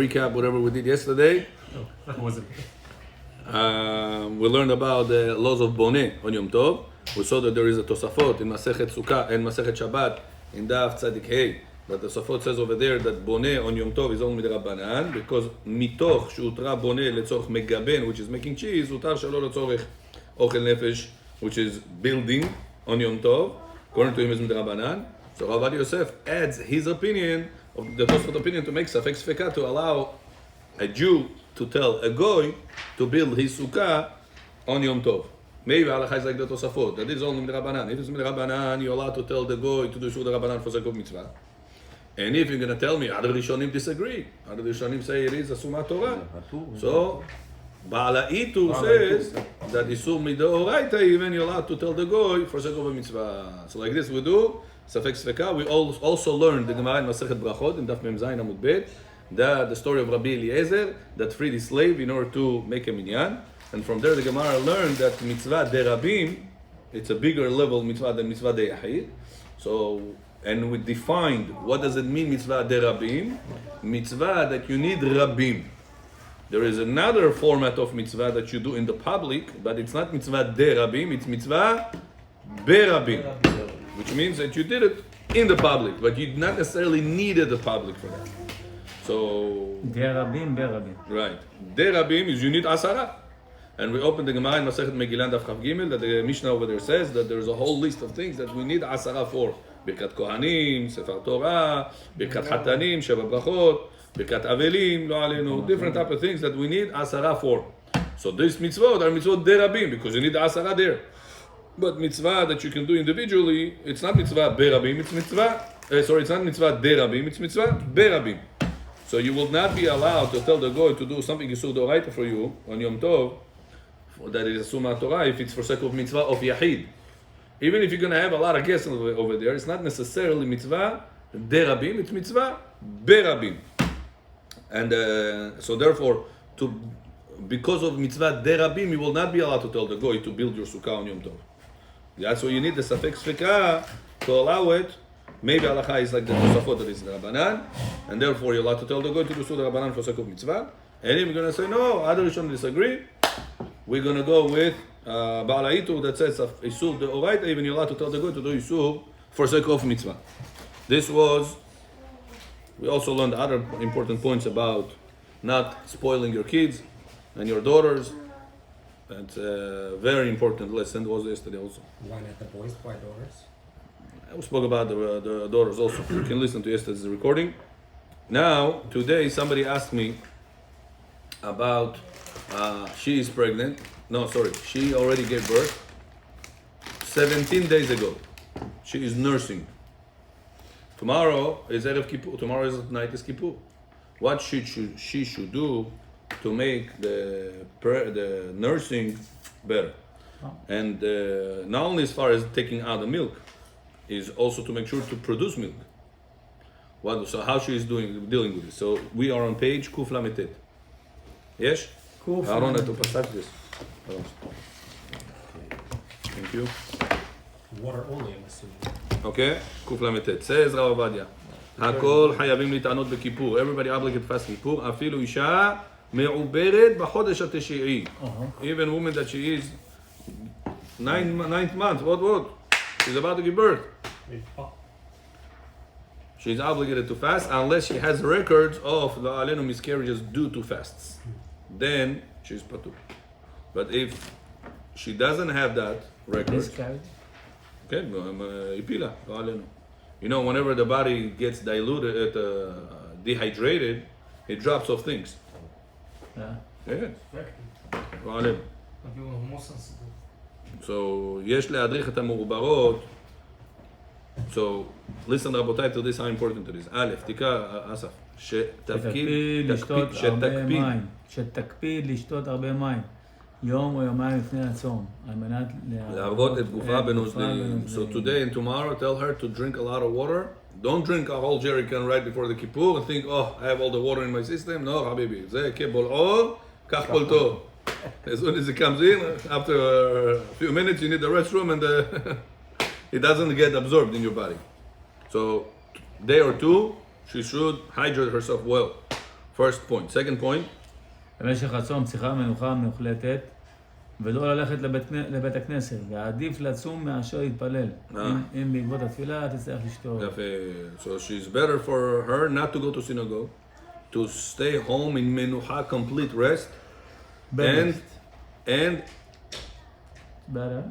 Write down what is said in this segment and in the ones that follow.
recap whatever we did yesterday. We learned about the laws of Boneh on Yom Tov. We saw that there is a Tosafot in Masechet Sukkah and Masechet Shabbat in Daf Tzadik Hey. But the Tosafot says over there that Boneh on Yom Tov is only Rabbanan because mitoch she'utra Boneh letzorch megaben, which is making cheese, utar shelo letzorch ochel nefesh, which is building on Yom Tov. According to him is Rabbanan. So Rabbi Yosef adds his opinion, of the Tosafot opinion, to make Safek Sfeka, to allow a Jew to tell a Goy to build his Sukkah on Yom Tov. Maybe halacha is like the Tosafot, that is only Rabbanan. If it's Rabbanan, you're allowed to tell the Goy to do Shul Rabbanan for sake of mitzvah. And if you're going to tell me, other Rishonim disagree. Other Rishonim say it is a Summa Torah. So, Ba'ala Itu says that Isur Midoraita, even you're allowed to tell the Goy for sake of a mitzvah. So like this we do. Safek Sfeka. We also learned the Gemara in Masechet Brachot in Daf Mem Zayin Amud Bet, the story of Rabbi Eliezer that freed his slave in order to make a minyan. And from there the Gemara learned that mitzvah derabim, it's a bigger level mitzvah than mitzvah deyahid. So, and we defined what does it mean mitzvah derabim? Mitzvah that you need rabim. There is another format of mitzvah that you do in the public, but it's not mitzvah derabim, it's mitzvah berabim. Which means that you did it in the public, but you not necessarily needed the public for that. So, derabim, berabim. Right. Derabim is you need asara. And we opened the Gemara in Masechet Megillah Daf Chav Gimel that the Mishnah over there says that there is a whole list of things that we need asara for. Birkat Kohanim, Sefer Torah, Birkat Hatanim, Sheva Brachot, Birkat Avelim, Lo Aleinu, different type of things that we need asara for. So these mitzvot are mitzvot derabim because you need asara there. But mitzvah that you can do individually, it's not mitzvah berabim, it's mitzvah, it's not mitzvah derabim, it's mitzvah berabim. So you will not be allowed to tell the Goy to do something Yisur Doraita for you on Yom Tov, that is a Summa Torah, if it's for sake of mitzvah of Yahid. Even if you're going to have a lot of guests over there, it's not necessarily mitzvah derabim, it's mitzvah berabim. And so therefore, because of mitzvah derabim, you will not be allowed to tell the Goy to build your sukkah on Yom Tov. That's why you need the Safek Sfeka to allow it. Maybe halacha is like the Tosafot that is the Rabbanan, and therefore you're allowed to tell the Goy to do Suda Rabbanan for sake of mitzvah. And if you're going to say, no, other Rishon disagree, we're going to go with Ba'ala Itu that says Isur the Oraita, even you're allowed to tell the Goy to do Isur for sake of mitzvah. We also learned other important points about not spoiling your kids and your daughters. That's a very important lesson. It was yesterday also. Why not the boys? Why daughters? We spoke about the daughters also. You can listen to yesterday's recording. Now, today somebody asked me about she is pregnant. No, sorry. She already gave birth 17 days ago. She is nursing. Tomorrow is Erev Kippur. Tomorrow is night is Kippur. What she should do to make the nursing better, and not only as far as taking out the milk, is also to make sure to produce milk. So how she is dealing with this? So we are on page Kuf Lametet. Yes? Aaron, to pass this. Thank you. Water only, I'm assuming. Okay, Kuf Lametet. Says Rav Ovadia, הכל חייבים להתענות בכיפור. Everybody obligated to fast Kippur. אפילו אישה מעוברת בחודש התשיעי. Even woman that she is ninth month, what? She's about to give birth. She's obligated to fast unless she has records of the alenu miscarriages due to fasts. Then she's patur. But if she doesn't have that record, okay, ipila, alenu. You know, whenever the body gets diluted, dehydrated, it drops off things. Yeah. alenu. So, יש להדריך את המעוברות. So, listen רבותיי to this, how important it is. א', תקרא, אסף, שתקפיד לשתות הרבה מים, יום או יומיים לפני הצום, על מנת להרבות את גופה בנוזלים. So today and tomorrow, tell her to drink a lot of water. Don't drink a whole jerrycan right before the Kippur and think, oh, I have all the water in my system. No, חביבי, זה כבולעו, כך פולטו. As soon as it comes in, after a few minutes, you need the restroom and it doesn't get absorbed in your body. So, day or two, she should hydrate herself well. First point. Second point. במשך הצום צריכה מנוחה מוחלטת, ולא ללכת לבית הכנסת, ועדיף לצום מאשר להתפלל. אם בעקבות התפילה תצטרך לשתות. So she's better for her not to go to synagogue, to stay home in menucha, complete rest, and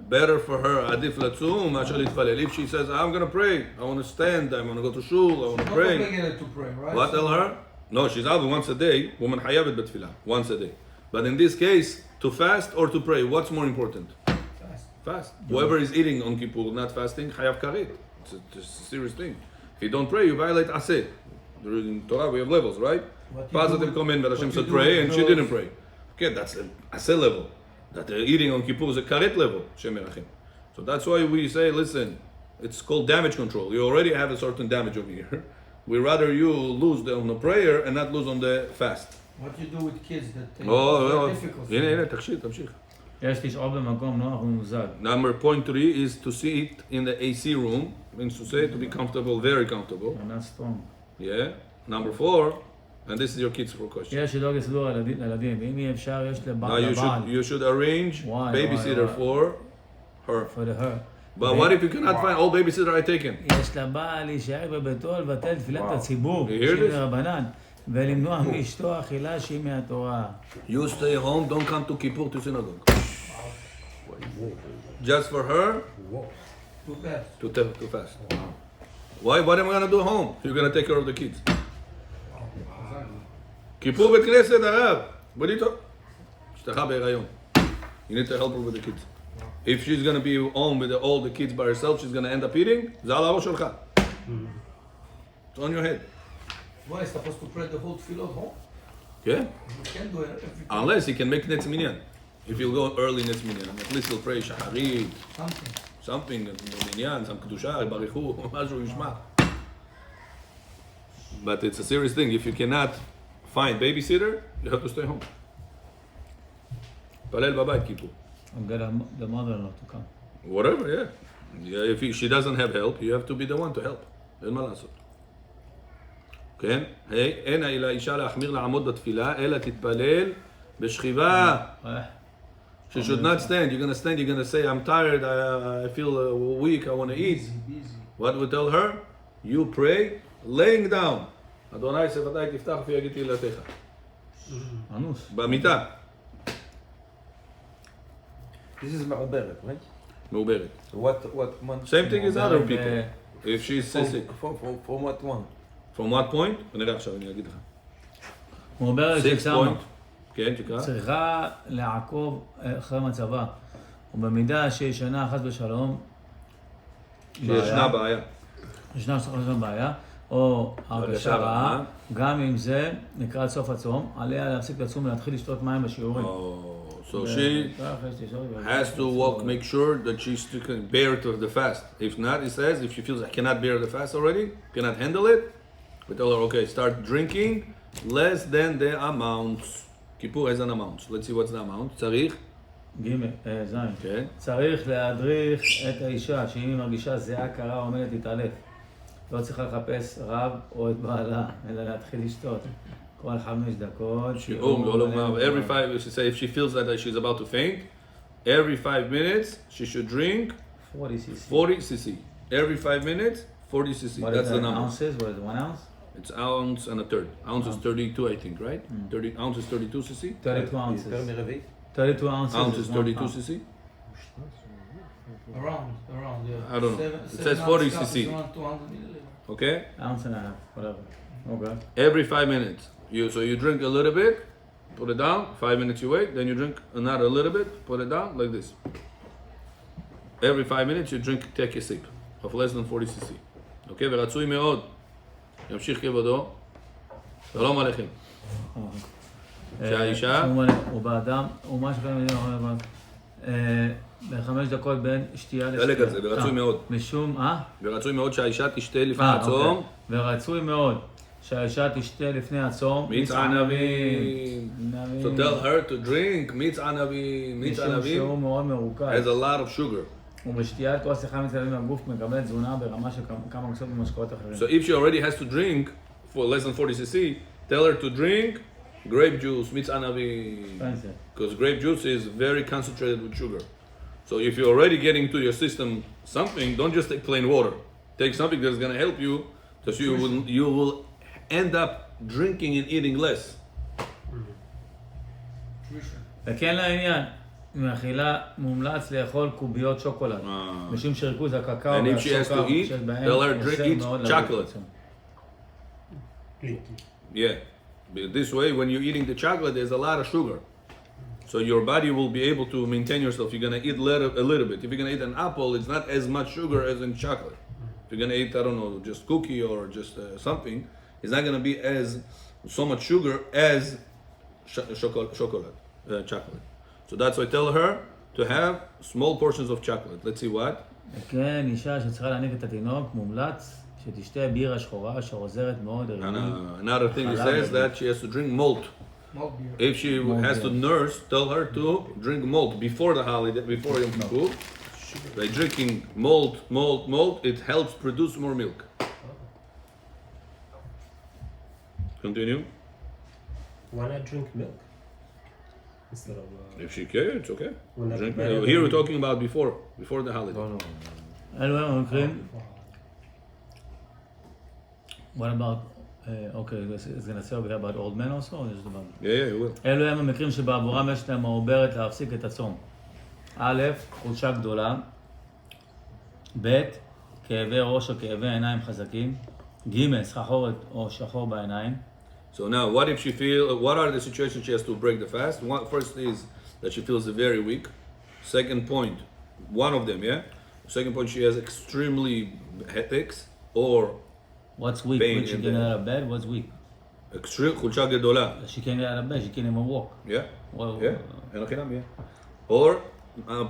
better for her עדיף לצום מאשר להתפלל. If she says, I'm going to pray, I want to stand, I want to go to shul, I want to pray. Not obligated to pray, right? What tell her? No, she's out once a day. Woman חייבת בתפילה, once a day. But in this case, to fast or to pray, what's more important? Fast. Whoever is eating on Kippur, not fasting, חייב כרת. It's a serious thing. If you don't pray, you violate aseh. In Torah, we have levels, right? Positive comment that Hashem said pray, and she didn't pray. Okay, that's an aseh level. That eating on Kippur is a karet level. Hashem merachim. So that's why we say, listen, it's called damage control. You already have a certain damage over here. We rather you lose on the prayer and not lose on the fast. What you do with kids that they difficult. הנה, תמשיך. יש לשאול במקום נוח וממוזג. Number point 3 is to sit in the AC room, means to say to be comfortable, very comfortable. And not strong. Yeah. Number 4, and this is your kids for question. יש לדאוג לסידור לילדים, ואם אי אפשר יש Now לבעל. you should arrange babysitter for her. For her. But what if you cannot find all babysitter are taken? יש לבעל להישאר בביתו לבטל תפילת הציבור, You hear this? רבנן, ולמנוע מאשתו אכילה שהיא מהתורה. You stay home, don't come to Kippur to synagogue. Just for her to fast. Why? What am I going to do at home? You're going to take care of the kids. Kippur בית כנסת, הרב. What are you talking? אשתך בהיריון. You need to help her with the kids. If she's going to be home with all the kids by herself, she's going to end up eating. זה על הראש שלך. It's on your head. Why is supposed to pray the whole tefillah home? Yeah? You can do it every Unless he can make Netz Minyan. If he'll go early Netz Minyan, at least he'll pray Shacharit, something, Minyan, some Kedusha, Barichu, משהו ישמע. But it's a serious thing. If you cannot find babysitter, you have to stay home. פלל בבית, Kippur. And get the mother-in-law to come. Whatever, yeah. If she doesn't have help, you have to be the one to help. אין מה לעשות. כן? אין לאישה להחמיר לעמוד בתפילה, אלא תתפלל בשכיבה. She should not stand. You're going to stand, you're going to say, I'm tired, I feel weak, I want to eat. What we tell her? You pray, laying down. אדוני שפתי תפתח ויגיד תהילתך. אנוס. במיטה. This is מעוברת, right? מעוברת. What month? Same thing as other people. If she's sick. From what one? From what point? נראה עכשיו, אני אגיד לך. מעוברת 6 ששמה. point. כן, תקרא. צריכה לעקוב אחרי מצבה. ובמידה שישנה חס ושלום, שישנה בעיה. ישנה בעיה, או הרגשה רעה, גם אם זה לקראת סוף הצום, עליה להפסיק לצום ולהתחיל לשתות מים בשיעורים. So she has to walk, make sure that she can bear to the fast. If not, it says, if she feels I cannot bear the fast already, cannot handle it, we tell her, okay, start drinking less than the amounts. Kippur has an amount. Let's see what's the amount. צריך. זין. כן. צריך להדריך את האישה, שאם היא מרגישה זיעה קרה עומדת להתעלף. לא צריכה לחפש רב או את בעלה, אלא להתחיל לשתות. כל 5 דקות. Every 5, she say, if she feels that she's about to faint, every 5 minutes she should drink 40 cc. 40 cc. Every 5 minutes, 40 cc. What That's is the that, number. ounces? What is it, 1 ounce? It's ounce and a third. Ounce is 32, I think, right? 30 ounces, 32 cc. 32 ounces. יותר מרבעי? 32 ounces. Ounce is is 32 1 pound. cc. around, yeah. I don't know. It says 40 cc. Okay? Ounce and a half, whatever. Okay. Every 5 minutes. So you drink a little bit, put it down. 5 minutes you wait, then you drink another little bit, put it down like this. Every 5 minutes you drink, take a sip of less than 40 cc. Okay? ורצוי מאוד. ימשיך כבודו. שלום עליכם. שהאישה? הוא באדם, הוא מה שקוראים ב5 דקות בין שתייה לשתייה. דלג על זה, ורצוי מאוד. משום, ורצוי מאוד שהאישה תשתה לפני הצום. ורצוי מאוד שהאישה תשתה לפני הצום. מיץ ענבים. So tell her to drink מיץ ענבים. מיץ משום ענבים שהוא מאוד מרוכז. has a lot of sugar. ובשתיית כוס אחד מצלמים מהגוף מקבל תזונה ברמה של כמה כוסות במשקאות אחרים. So if she already has to drink for less than 40 cc, tell her to drink grape juice, mitz anavi. Fancy. Because grape juice is very concentrated with sugar. So if you're already getting to your system something, don't just take plain water. Take something that's going to help you, because you will end up drinking and eating less. וכן לעניין, מאכילה מומלץ לאכול קוביות שוקולד. משום שריכוז הקקאו And if she has to eat, tell her drink eat chocolate. Yeah. But this way, when you're eating the chocolate, there's a lot of sugar. So your body will be able to maintain yourself. You're going to eat a little bit. If you're going to eat an apple, it's not as much sugar as in chocolate. If you're going to eat, I don't know, just cookie or just something, it's not going to be as so much sugar as chocolate. So that's why I tell her to have small portions of chocolate. Let's see what. כן, אישה שצריכה להניק את התינוק, מומלץ שתשתה בירה שחורה שעוזרת מאוד לריבוי. Another thing it says that she has to drink malt. Malt beer. If she has to nurse, tell her to drink malt before the holiday, before Yom Kippur. By drinking malt, it helps produce more milk. Continue. Why not drink milk? Instead of... If she cares, it's okay. Well, Drink better milk. than- Here we're talking about before the holiday. אלו הם המקרים. What about, okay, is gonna say over here about old men also, or just about... Yeah, you will. אלו הם המקרים שבעבורם יש להם מעוברת להפסיק את הצום. א', חולשה גדולה. ב', כאבי ראש או כאבי עיניים חזקים. ג', סחרחורת או שחור בעיניים. So now, what if she what are the situations she has to break the fast? First is that she feels very weak. Second point, one of them, yeah? Second point, she has extremely headaches or What's weak? pain When she in can get the- out of bed, what's weak? extreme חולשה גדולה. She can't get out of bed, she can't even walk. Yeah? Well, Yeah? אין חינם, yeah. Or,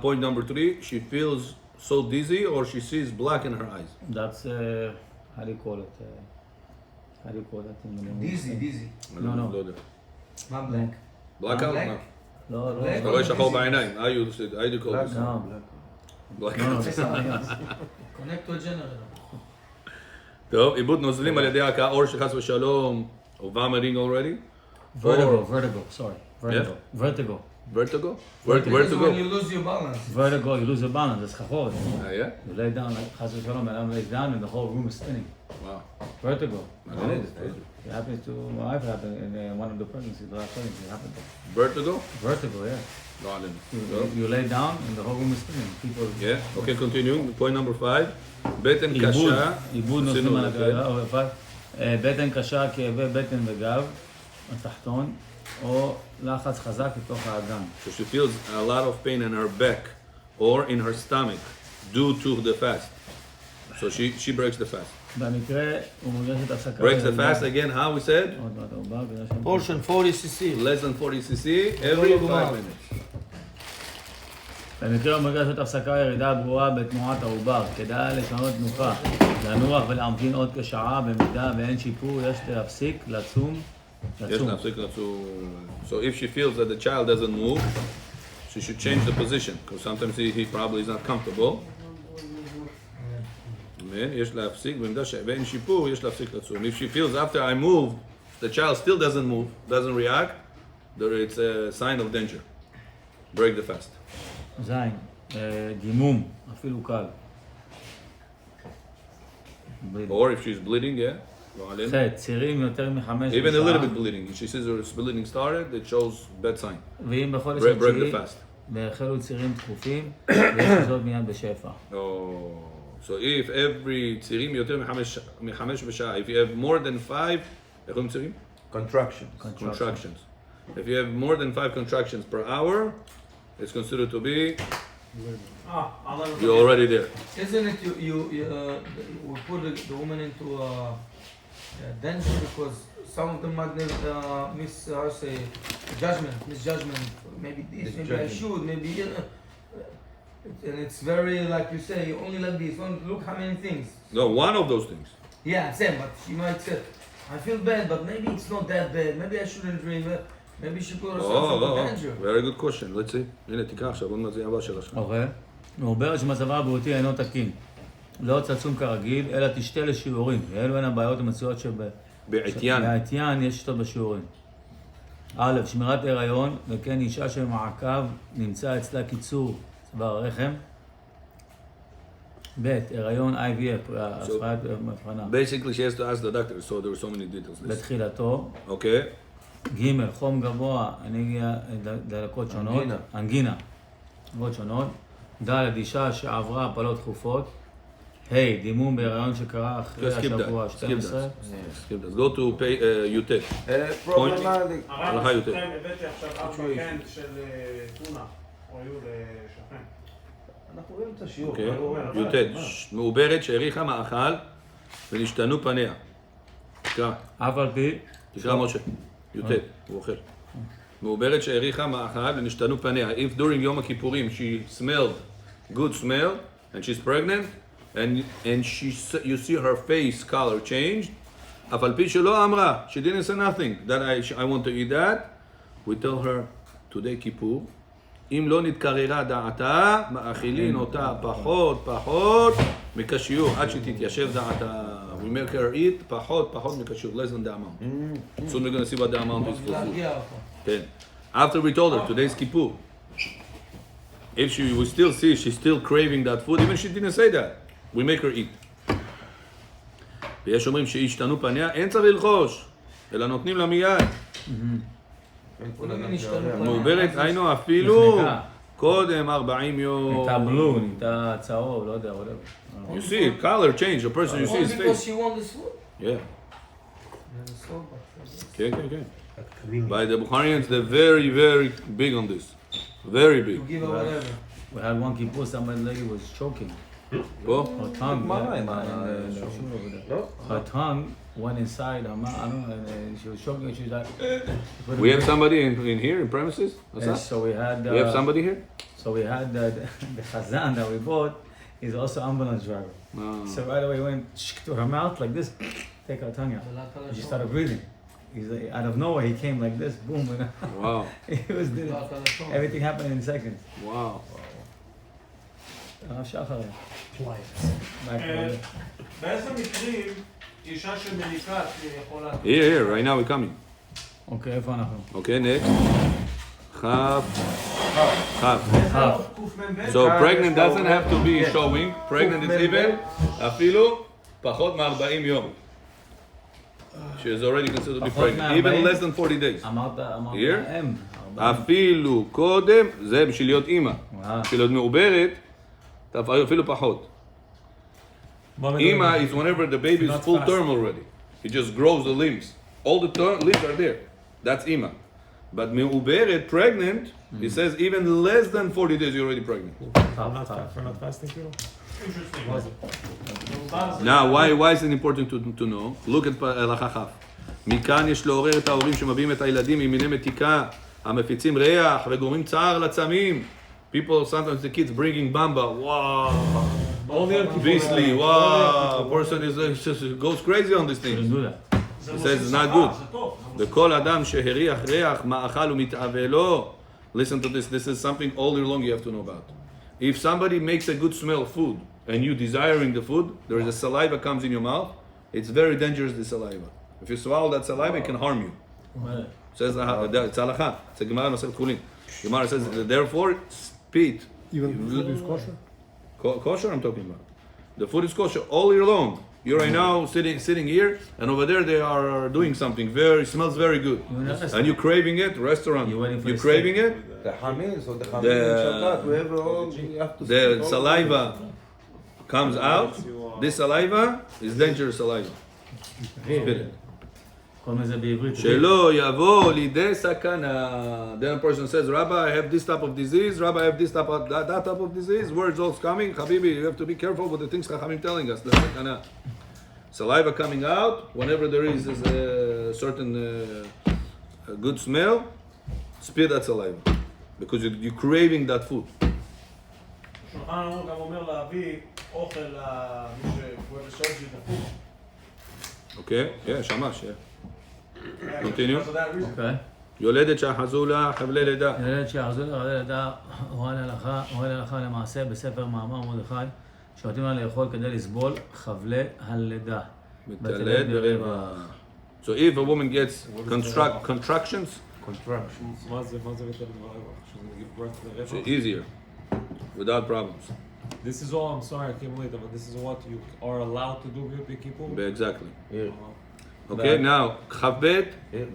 point number 3, she feels so dizzy or she sees black in her eyes. That's, how do you call it? How do you call that? Dizzy. לא יודע. מה בלנק? blackout? black? לא. לא, לא. אתה רואה שחור בעיניים. How do you call this? No, blackout. no, זה something else. Connect to a generator. טוב, עיבוד נוזלים על ידי ההקאה, או שחס ושלום, או vomiting already. Vertigo, sorry. Vertigo. Vertigo? This is Vertigo? when you lose your balance. Vertigo, you lose your balance, זה סחרחורת. Yeah? You lay down, like, חס ושלום, and lays down and the whole room is spinning. Wow. Vertigo. מעניין. It happens to my wife, happened in one of the pregnancies, the last pregnancy, it happened. Vertigo? Vertigo, yeah. לא עלינו. You lay down and the whole room is spinning. People... Yeah, okay, continuing. Point number 5. בטן קשה. עיבוד עשינו נושאים על את זה. הגב, בטן קשה, כאבי בטן וגב, התחתון, או לחץ חזק לתוך האגן. So she feels a lot of pain in her back or in her stomach due to the fast. So she breaks the fast. במקרה הוא מוגשת הפסקה. Breaks the fast again, how we said? עוד מעט הוא בא, בגלל שהם... Portion 40 cc. Less than 40 cc every 5 minutes. במקרה הוא מוגשת הפסקה ירידה ברורה בתנועת העובר. כדאי לשנות תנוחה, לנוח ולהמתין עוד כשעה, במידה ואין שיפור יש להפסיק לצום. יש להפסיק לצום. So if she feels that the child doesn't move, she should change the position, because sometimes he probably is not comfortable. יש להפסיק, במידה ואין שיפור, יש להפסיק לצום. If she feels after I move, the child still doesn't move, doesn't react, it's a sign of danger. Break the fast. זין, דימום, אפילו קל. Or if she's bleeding, yeah. ח' צירים יותר מחמש Even a little בשעה, bit bleeding. If she sees her bleeding started, it shows bad sign. ואם בחודש Break the התשיעי, fast. והחלו צירים תכופים, יש זאת מיד בשפע. Oh. So if every צירים יותר מחמש בשעה, if you have more than 5, איך קוראים צירים? Contractions. Contractions. If you have more than 5 contractions per hour, it's considered to be I'll never you're forget. already there. Isn't it we put the woman into danger because some of them might misjudgment, maybe this, maybe I should, maybe and it's very like you say, only like this, look how many things. No, one of those things. Yeah, same, but she might say, I feel bad, but maybe it's not that bad, maybe I shouldn't drink, maybe she put herself in danger. Very good question. Let's see. הנה, תיקח עכשיו, עוד מעט זה הבא שלך. אוקיי. מעוברת שמצבה הבריאותי אינו תקין. לא תצום כרגיל, אלא תשתה לשיעורים. ואלו הן הבעיות המצויות בעטיין. בעטיין יש אותו בשיעורים. א', שמירת הריון, וכן אישה שמעקב נמצא אצלה קיצור צוואר הרחם. ב', הריון IVF, הפרעת מבחנה. Basically, she has to ask the doctor, so there are so many details. בתחילתו. Okay. ג', חום גבוה, אנרגיה, דלקות שונות. אנגינה. דלקות שונות. ד', אישה שעברה הפלות תכופות. ה', דימום בהיריון שקרה אחרי השבוע ה-12. Skip that. Go to UT. problematic. הלכה יותר. הבאתי עכשיו 4 קן של טונה, או היו לשכן. אנחנו רואים את השיעור. אוקיי, UT. מעוברת שהאריכה מאכל ונשתנו פניה. תקרא. אף על פי. תקרא משה. UT. הוא אוכל. מעוברת שהאריכה מאכל ונשתנו פניה. If during יום הכיפורים she smelled good smell and she's pregnant and you see her face color changed, אף על פי שלא אמרה, she didn't say nothing, that I want to eat that, we tell her, today כיפור, אם לא נתקררה דעתה, מאכילין אותה פחות מכשיור, עד שתתיישב דעתה. We make her eat פחות מכשיור, less than the amount. Soon we're going to see what the amount is for food. כן. After we told her, today's כיפור, if we still see she's still craving that food, even she didn't say that, we make her eat. ויש אומרים שהשתנו פניה, אין צריך ללחוש, אלא נותנים לה מיד. מעוברת, היינו אפילו קודם 40 יום. נהייתה בלו, נהייתה צהוב, לא יודע, whatever. You see, color change, the person you see his because face. she won this food. Yeah. כן. By the Bukharians, they're very, very big on this. Very big. To give her whatever. We had one Kippur, somebody lady was choking. פה? Her tongue, her tongue went inside her mouth, I don't know, and she was choking, she was like... We have somebody in here, in premises? And so we had... We have somebody here? So we had the Chazan that we bought, is also ambulance driver. So right away he went to her mouth like this, take her tongue out. And she started breathing. He's like, out of nowhere he came like this, boom. Wow. He was doing everything happened in seconds. Wow. הרב שחר. באיזה מקרים אישה שמניקה יכולה... Here, right now we're coming. אוקיי, איפה אנחנו? Okay, next. חף. So pregnant doesn't have to be showing. Pregnant is even אפילו פחות מ-40 יום. She is already considered to be pregnant. Even less than 40 days. אמרת Here? אם. אפילו קודם, זה בשביל להיות אימא. בשביל להיות מעוברת, אפילו פחות. אימא is whenever the baby is full term already. It just grows the limbs. All the limbs are there. That's אימא. But מעוברת, pregnant, it says even less than 40 days you're already pregnant. For not fasting, כאילו? Now, why is it important to know? Look at הלכה כ'. מכאן יש לעורר את ההורים שמביאים את הילדים ממיני מתיקה, המפיצים ריח וגורמים צער לצמים. People, sometimes the kids bringing bamba, wow, beastly, wow, person goes crazy on this thing. He says it's not good. וכל אדם שהריח ריח מאכל ומתאווה לו. Listen to this is something all year long you have to know about. If somebody makes a good smell of food and you desiring the food, there is a saliva comes in your mouth, it's very dangerous, the saliva. If you swallow that saliva, it can harm you. Says it's halakha. It's a Gemara Masechet Chulin. Gemara says therefore spit. Even food is kosher? Kosher I'm talking about. The food is kosher all year long. You're right now sitting here, and over there they are doing something smells very good. And you craving it, restaurant. You craving it? The hamis or the Shabbat, whoever you have to the saliva comes out. This saliva is dangerous saliva. Spit it. קוראים לזה בעברית. שלא יבוא לידי סכנה. Then a person says, Rabbi, I have this type of disease. Rabbi, I have this type of that type of disease. Words all coming. Habibi, you have to be careful with the things Chachamim telling us. The sakana. Saliva coming out. Whenever there is a certain good smell, spit that saliva. Because you're craving that food. שולחן ערוך גם אומר להביא אוכל למי שכואב לשעות שידפוק. Okay? Yeah, shamash, yeah. Continue. אוקיי. יולדת שאחזו לה חבלי לידה. ילד שיחזו לחבלי לידה, הורה להלכה למעשה בספר מאמר מרדכי, שנותנים לה לאכול כדי לסבול חבלי הלידה. מתלד ברבע. So if a woman gets contractions, מה זה בטל ברווח? שזה give birth to the it's רווח? easier, without problems. This is all, I'm sorry I came late, but this is what you are allowed to do with Kippur? Exactly. Here. Okay, now, Chavbet,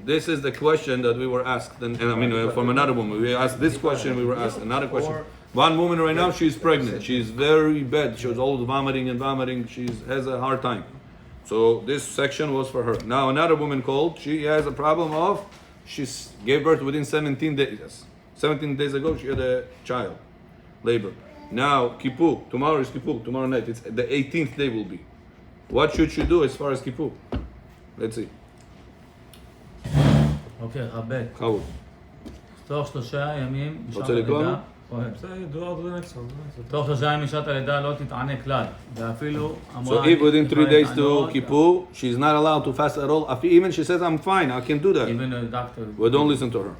this is the question that we were asked, and I mean, from another woman. We asked this question, we were asked another question. One woman right now, she's pregnant. She's very bad. She was always vomiting and vomiting. She has a hard time. So this section was for her. Now, another woman called. She has a problem of, she gave birth within 17 days. 17 days ago, she had a child, labor. Now, Kippur, tomorrow is Kippur, tomorrow night. It's the 18th day will be. What should she do as far as Kippur? Let's see. אוקיי, חבט. How? תוך 3 ימים משעת רוצה לקרוא הלידה, לנו? אוהב. Do the next one. תוך 3 ימים משעת הלידה לא תתענה כלל, ואפילו So אמורה... if within 3 days to להתענות, Kippur, she's not allowed to fast at all. Even she says, I'm fine, I can do that. even the doctor, Well, don't listen to her.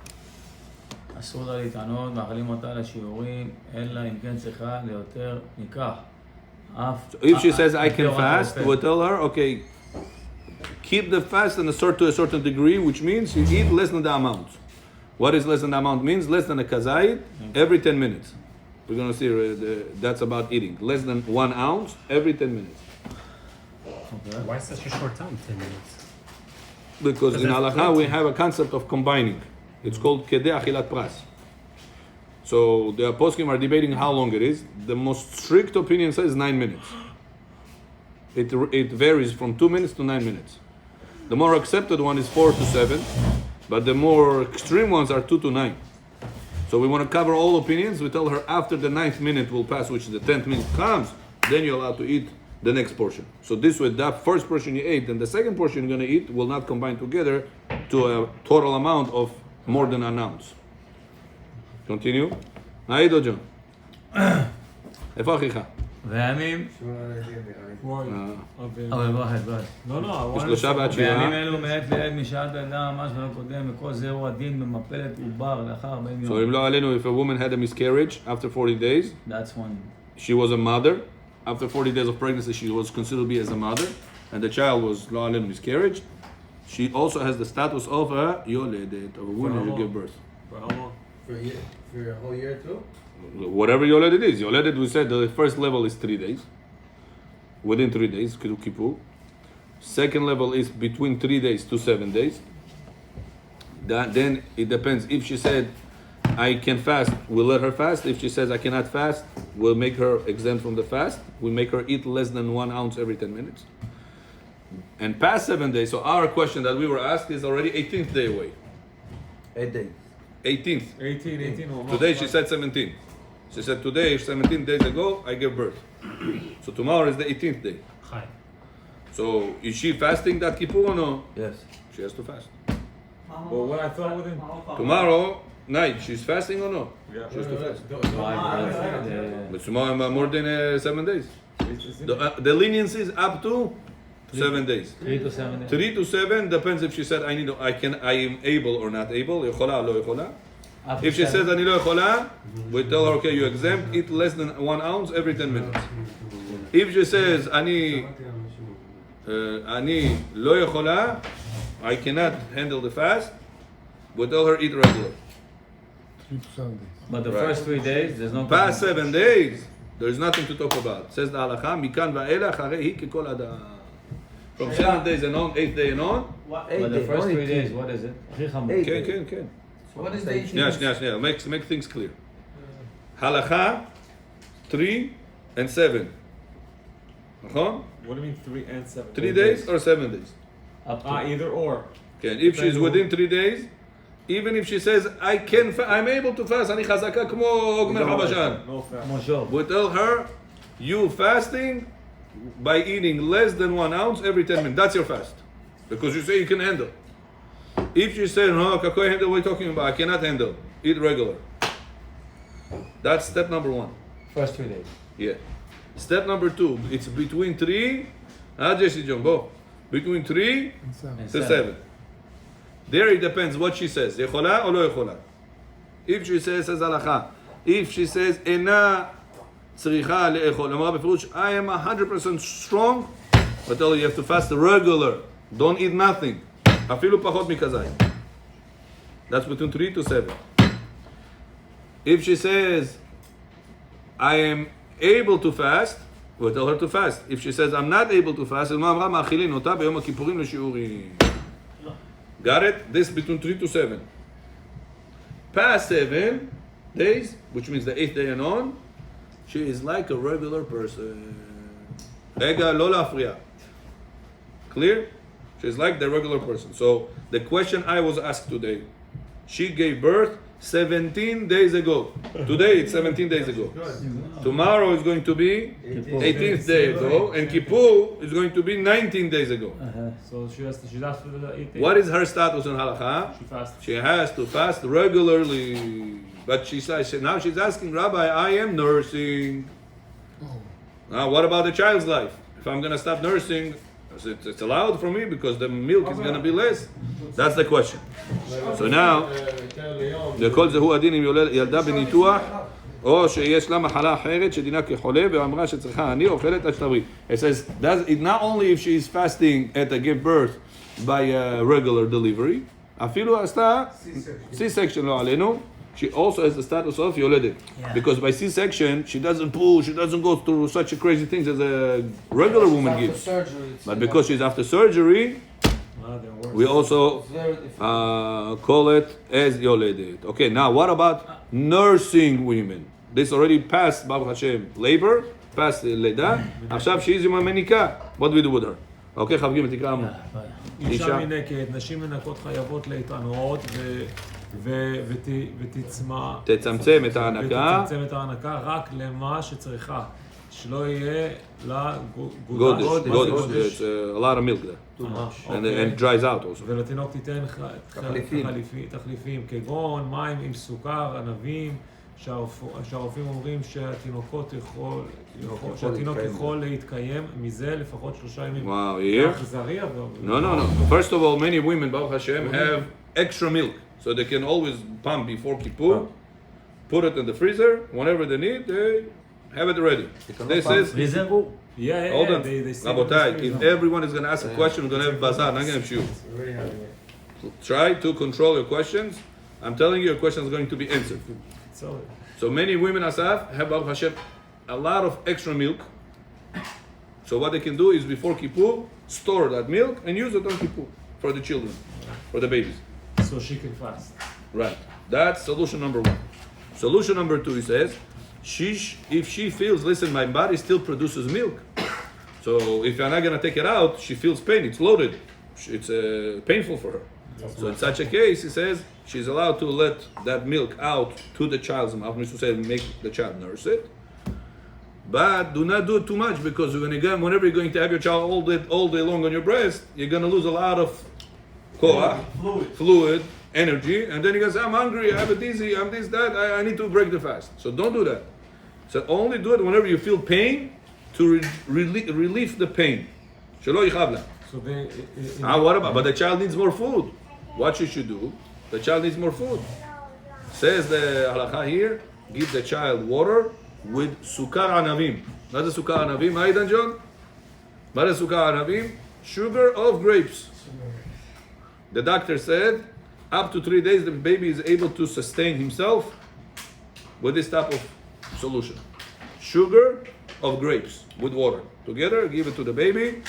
אסור לה להתענות, מאכלים אותה לשיעורים, אלא אם כן צריכה ליותר מכך. So if she says, I can fast, we'll tell her, okay, keep the fast and to a certain degree, which means you eat less than the amount. What is less than the amount means? Less than a kazait every 10 minutes. We're going to see that's about eating. Less than 1 ounce every 10 minutes. Why such a short time? 10 minutes. Because in halakha we have a concept of combining. It's called kedeh achilat pras. So the poskim are debating how long it is. The most strict opinion says 9 minutes. It varies from 2 minutes to 9 minutes. The more accepted one is 4 to 7, but the more extreme ones are 2 to 9. So we want to cover all opinions. We tell her after the 9th minute will pass, which is the 10th minute comes, then you're allowed to eat the next portion. So this way, that first portion you ate and the second portion you're going to eat will not combine together to a total amount of more than an ounce. Continue. נעידו ג'ון. איפה אחיך? וימים, אבל בואי. No, בשלושה ועד בימים שבעה. אלו מעת לעת משעת הלידה ממש ולא קודם, וכל זהו הדין במפלת עובר לאחר 40 So יום. אם לא עלינו, if a woman had a miscarriage after 40 days, That's one. she was a mother. After 40 days of pregnancy, she was considered to be as a mother, and the child was לא עלינו miscarriage. She also has the status of a יולדת, of a woman who give birth. For how long? For a whole year too? Whatever יולדת is. יולדת, we said the first level is 3 days. Within 3 days, Kippur. Second level is between 3 days to 7 days. Then it depends. If she said, I can fast, we'll let her fast. If she says, I cannot fast, we'll make her exempt from the fast. We make her eat less than 1 ounce every 10 minutes. And past 7 days, so our question that we were asked is already 18th day away. 8 days. 18th. 18 or more. Today she said 17. She said today, 17 days ago, I gave birth. So tomorrow is the 18th day. Hi. So is she fasting that Kippur or no? Yes. She has to fast. But what I thought within... Tomorrow night, she's fasting or no? Yeah. She has to fast. Why? But tomorrow more than 7 days. The leniency is up to 7 days. 3 to 7 days. 3 to 7 depends if she said I am able or not able. יכולה, לא יכולה. After If she 7, says אני לא יכולה, we tell her okay, you exempt, eat less than 1 ounce every 10 minutes. If she says אני לא יכולה, I cannot handle the fast, we tell her eat regular. but the Right. first 3 days, there's no... Past 7 days, there's nothing to talk about. Says the halakha, מכאן ואילך הרי היא ככל אדם. From 7 days and on, 8th day and on, But the first 3 days, what is it? הכי חמור. כן. What is the שנייה, make things clear. הלכה, 3 and 7. נכון? What do you mean 3 and 7? 3 days or 7 days? Up to... Either or. כן, if she's within 3 days, even if she says, I'm able to fast, אני חזקה כמו עוגמר חבשן. No fast. כמו שוב. We tell her, you fasting by eating less than 1 ounce every 10 minutes. That's your fast. Because you say you can handle. If you say, no, какой handle we're talking about? I cannot handle. Eat regular. That's step number 1. First 3 days. Yeah. Step number 2, it's between 3, Jesse Jumbo, between 3 And to 7. There it depends what she says. יכולה או לא יכולה? If she says הלכה. If she says אינה צריכה לאכול, אמרה בפירוש, I am 100% strong, but tell her you have to fast regular. Don't eat nothing. אפילו פחות מכזית. That's between 3 to 7. If she says, I am able to fast, we'll tell her to fast. If she says, I'm not able to fast, מה אמרה? מאכילין אותה ביום הכיפורים לשיעורים. Got it? This between 3 to 7. Past 7 days, which means the 8th day and on, she is like a regular person. רגע, לא להפריע. Clear? She's like the regular person. So the question I was asked today, she gave birth 17 days ago. Today it's 17 days ago. Tomorrow is going to be 18th day ago, and Kippur is going to be 19 days ago. So she's asked for the 8 days. What is her status in halakha? She fasts. She has to fast regularly. But she says, now she's asking, Rabbi, I am nursing. Now, what about the child's life? If I'm going to stop nursing, it's allowed for me because the milk is going to be less. That's the question. So now, לכל זה הוא הדין אם ילדה בניתוח, או שיש לה מחלה אחרת שדינה כחולה, ואמרה שצריכה אני אוכלת עד שתבריא. It says, it not only if she is fasting at a give birth by a regular delivery, אפילו עשתה C-section לא עלינו, she also has the status of יולדת. Because by C-section, she doesn't pull, she doesn't go through such a crazy things as a regular woman gives. But because she's after surgery, we also call it as יולדת. Okay, now what about nursing women? This already passed, Baruch Hashem, labor, passed לידה, עכשיו she's עם המניקה. What do we do with her? Okay, חברים, תקרא עמו. אישה מנקת, נשים מנקות חייבות להתענות תצמצם את ההנקה. ותצמצם את ההנקה רק למה שצריכה. שלא יהיה לה גודש. It's a lot of milk there. And it dries out also. ולתינוק תיתן תחליפים, כגון מים עם סוכר, ענבים, שהרופאים אומרים שהתינוק יכול להתקיים מזה לפחות 3 ימים. Wow, here? No. First of all, many women, Baruch Hashem, have extra milk. So they can always pump before Kippur, put it in the freezer, whenever they need, they have it ready. This is... Yeah. Hold on. They Rabotai, if everyone is going to ask a question, we're going to have bazaar, not going to have shiur. Try to control your questions. I'm telling you, your question is going to be answered. So many women, Asaf, have Baruch Hashem a lot of extra milk. So what they can do is before Kippur, store that milk and use it on Kippur for the children, for the babies. So she can fast. Right. That's solution number 1. Solution number 2, he says, if she feels, listen, my body still produces milk. So if you're not going to take it out, she feels pain. It's loaded. It's painful for her. So in such a case, he says, she's allowed to let that milk out to the child's mouth. Means to say, make the child nurse it. But do not do it too much because whenever you're going to have your child all day long on your breast, you're going to lose a lot of fluid, energy, and then he goes, I'm hungry, I have a dizzy, I'm this, that, I need to break the fast. So don't do that. So only do it whenever you feel pain to relieve the pain. Shelo yichav la. So they... What about? But the child needs more food. What you should do, the child needs more food. Says the halakha here, give the child water with sukar anavim. What is sukar anavim? Aidan John? What is sukar anavim? Sugar of grapes. The doctor said, up to 3 days, the baby is able to sustain himself with this type of solution. Sugar of grapes with water. Together, give it to the baby.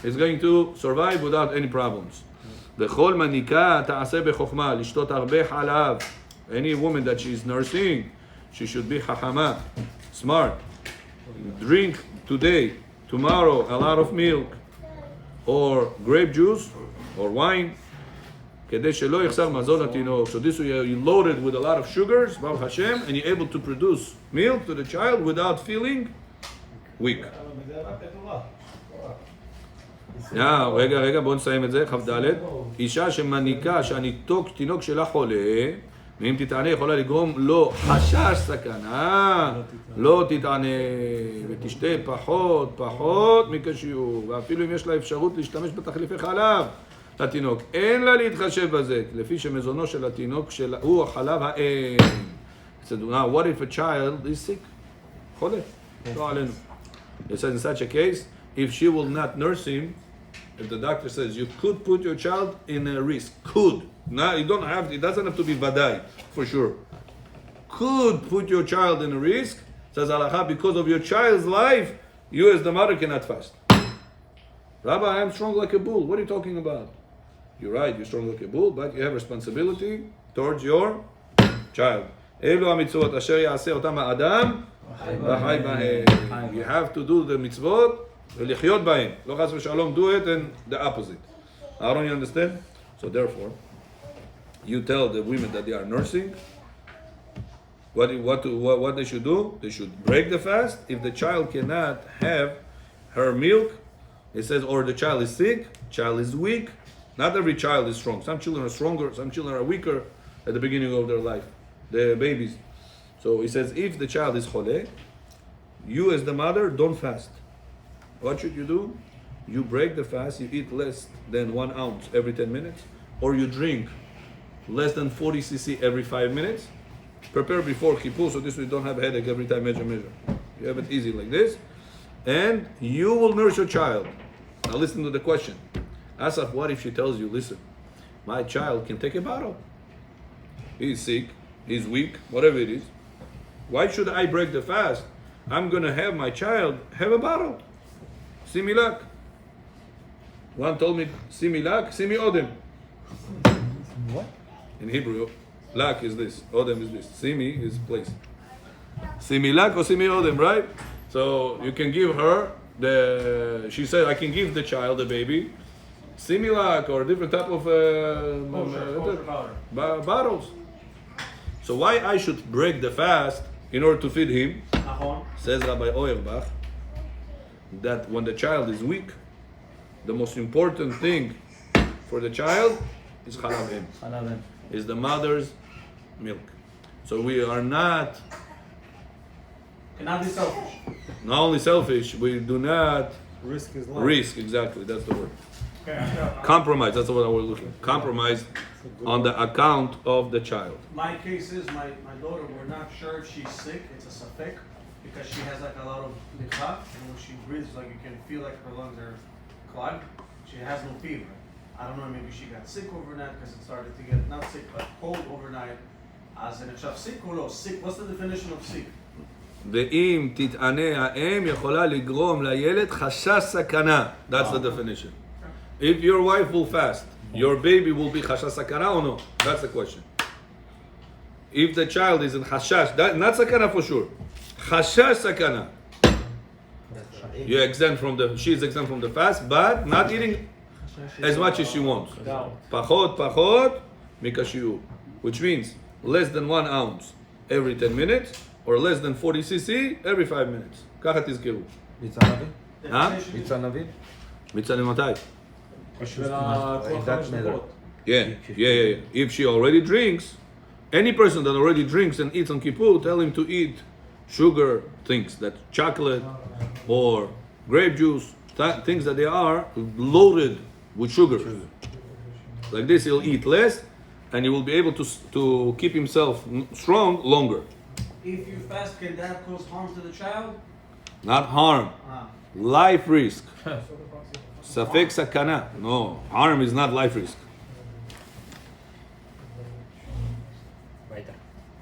He's going to survive without any problems. וכל מניקה תעשה בחוכמה, לשתות הרבה חלב. Any woman that she's nursing, she should be חכמה, smart. Drink today, tomorrow, a lot of milk, or grape juice, or wine. כדי שלא יחסר מזון לתינוק. So this way you're loaded with a lot of sugars, Baruch Hashem, and you're able to produce milk to the child without feeling weak. רגע, בואו נסיים את זה, כ"ד. אישה שמניקה שהתינוק שלה חולה, ואם תתענה יכולה לגרום לו חשש סכנה, לא תתענה ותשתה פחות מכשיור, ואפילו אם יש לה אפשרות להשתמש בתחליפי חלב לתינוק, אין לה להתחשב בזה, לפי שמזונו של התינוק הוא החלב האם. So now what if a child is sick? חולה, לא עלינו. It says in such a case, if she will not nurse him, if the doctor says you could put your child in a risk, could. Now you don't have, it doesn't have to be vadai, for sure. Could put your child in a risk, says halacha, because of your child's life, you as the mother cannot fast. Rabbi, I'm strong like a bull. What are you talking about? You're right, you're strong like a bull, but you have responsibility towards your child. אלו המצוות אשר יעשה אותם האדם וחי בהם. You have to do the mitzvot ולחיות בהם. לא חס ושלום, do it and the opposite. Aaron, you understand? So therefore, you tell the women that they are nursing, what they should do? They should break the fast. If the child cannot have her milk, it says, or the child is sick, child is weak. Not every child is strong. Some children are stronger, some children are weaker at the beginning of their life, the babies. So he says, if the child is chole, you as the mother don't fast. What should you do? You break the fast, you eat less than 1 ounce every 10 minutes, or you drink less than 40 cc every 5 minutes. Prepare before Kippur, so this way you don't have a headache every time measure. You have it easy like this. And you will nurse your child. Now listen to the question. Asaf, what if she tells you, listen, my child can take a bottle. He's sick, he's weak, whatever it is. Why should I break the fast? I'm going to have my child have a bottle. Similak. One told me, similak, simi odem. What? In Hebrew, lak is this, odem is this. Simi is place. Similak or simi odem, right? So you can give her she said, I can give the child, the baby, similak or different type of bottles. So why I should break the fast in order to feed him? Says Rabbi Auerbach that when the child is weak, the most important thing for the child is halab em, is the mother's milk. So we are not Cannot be selfish. not only selfish, we do not Risk is life. risk, exactly, that's the word. Okay, Compromise, that's what I was looking. Compromise on the account of the child. my case is my daughter, we're not sure if she's sick, it's a safek, because she has like a lot of licha, and when she breathes, like you can feel like her lungs are clogged. She has no fever. I don't know, maybe she got sick overnight because it started to get, not sick, but cold overnight. As in a sick or no? Sick, what's the definition of sick? ואם תתענה האם יכולה לגרום לילד חשש סכנה. That's the definition. If your wife will fast, your baby will be חשש סכנה or no? That's the question. If the child is in חשש, not סכנה for sure. חשש סכנה. You're exempt from she's exempt from the fast, but not eating as much as she wants. פחות מכשיעור. Which means less than 1 ounce every 10 minutes, or less than 40 cc every 5 minutes. ככה תזכרו. ניצן נביא? Definition? ניצן נביא? מצד מתי? בשביל הכוח 5 דקות. Yeah. If she already drinks, any person that already drinks and eats on Kippur, tell him to eat sugar things, that chocolate or grape juice, things that they are loaded with sugar. Like this, he'll eat less, and he will be able to keep himself strong longer. If you fast, can that cause harm to the child? Not harm, Ah. life risk. Safek sakana. No, harm is not life risk.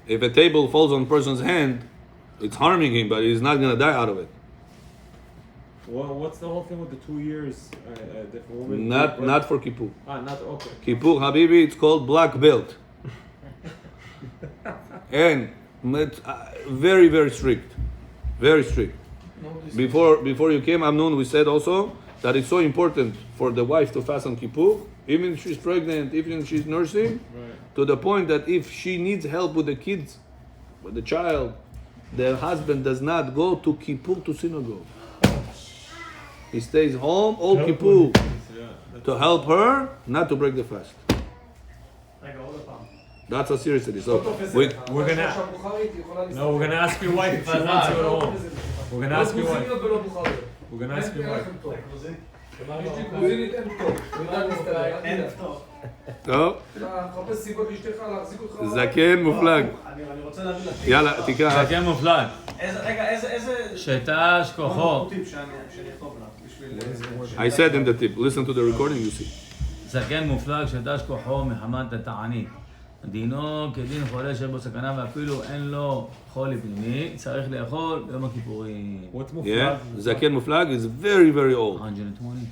If a table falls on a person's hand, it's harming him, but he's not going to die out of it. Well, what's the whole thing with the 2 years? The woman Not for Kippur. not okay. Kippur, Habibi, it's called black belt. And it's very, very strict. Very strict. Before you came, Amnon, we said also that it's so important for the wife to fast on Kippur, even if she's pregnant, even if she's nursing, to the point that if she needs help with the kids, with the child, the husband does not go to Kippur to synagogue. He stays home all Kippur to help her, not to break the fast. That's how serious it is. So we're gonna ask your wife if I want to at home. We're gonna ask your wife. We're gonna ask your wife. אין פטור. טוב, מחפש סיבות לאשתך להחזיק אותך. זקן מופלג. אני רוצה להבין לך. יאללה, תקרא. זקן מופלג. איזה שתש כוחו. טיפ שאני אכתוב לך? I said in the tip, listen to the recording, you see. זקן מופלג שדש כוחו מחמת התענית. דינו כדין חולה שיש בו סכנה ואפילו אין לו חולי פנימי, צריך לאכול ביום הכיפורים. What's muflag? Yeah, Zaken Muflag is very, very old. 120.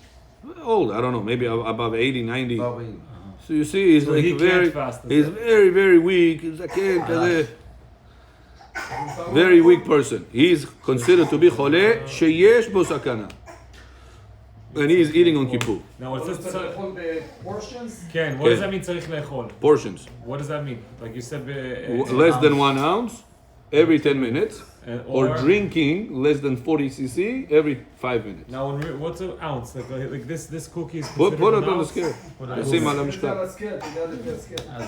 Old, I don't know, maybe above 80, 90. Above 80. So you see, he's So like he can't very, fast, is he's it? very, very weak. Zaken, כזה. Very weak person. He's considered to be חולה שיש בו סכנה. And he's eating on Kippur. Now it says portions? Ken, what כן. does that mean צריך לאכול? Portions. What does that mean? Like you said, Less than 1 ounce every 10 minutes. Or or drinking less than 40 cc every 5 minutes. Now, what's an ounce? Like this cookie is Put considered it an on the ounce? scale. Put it שים על המשקל. אז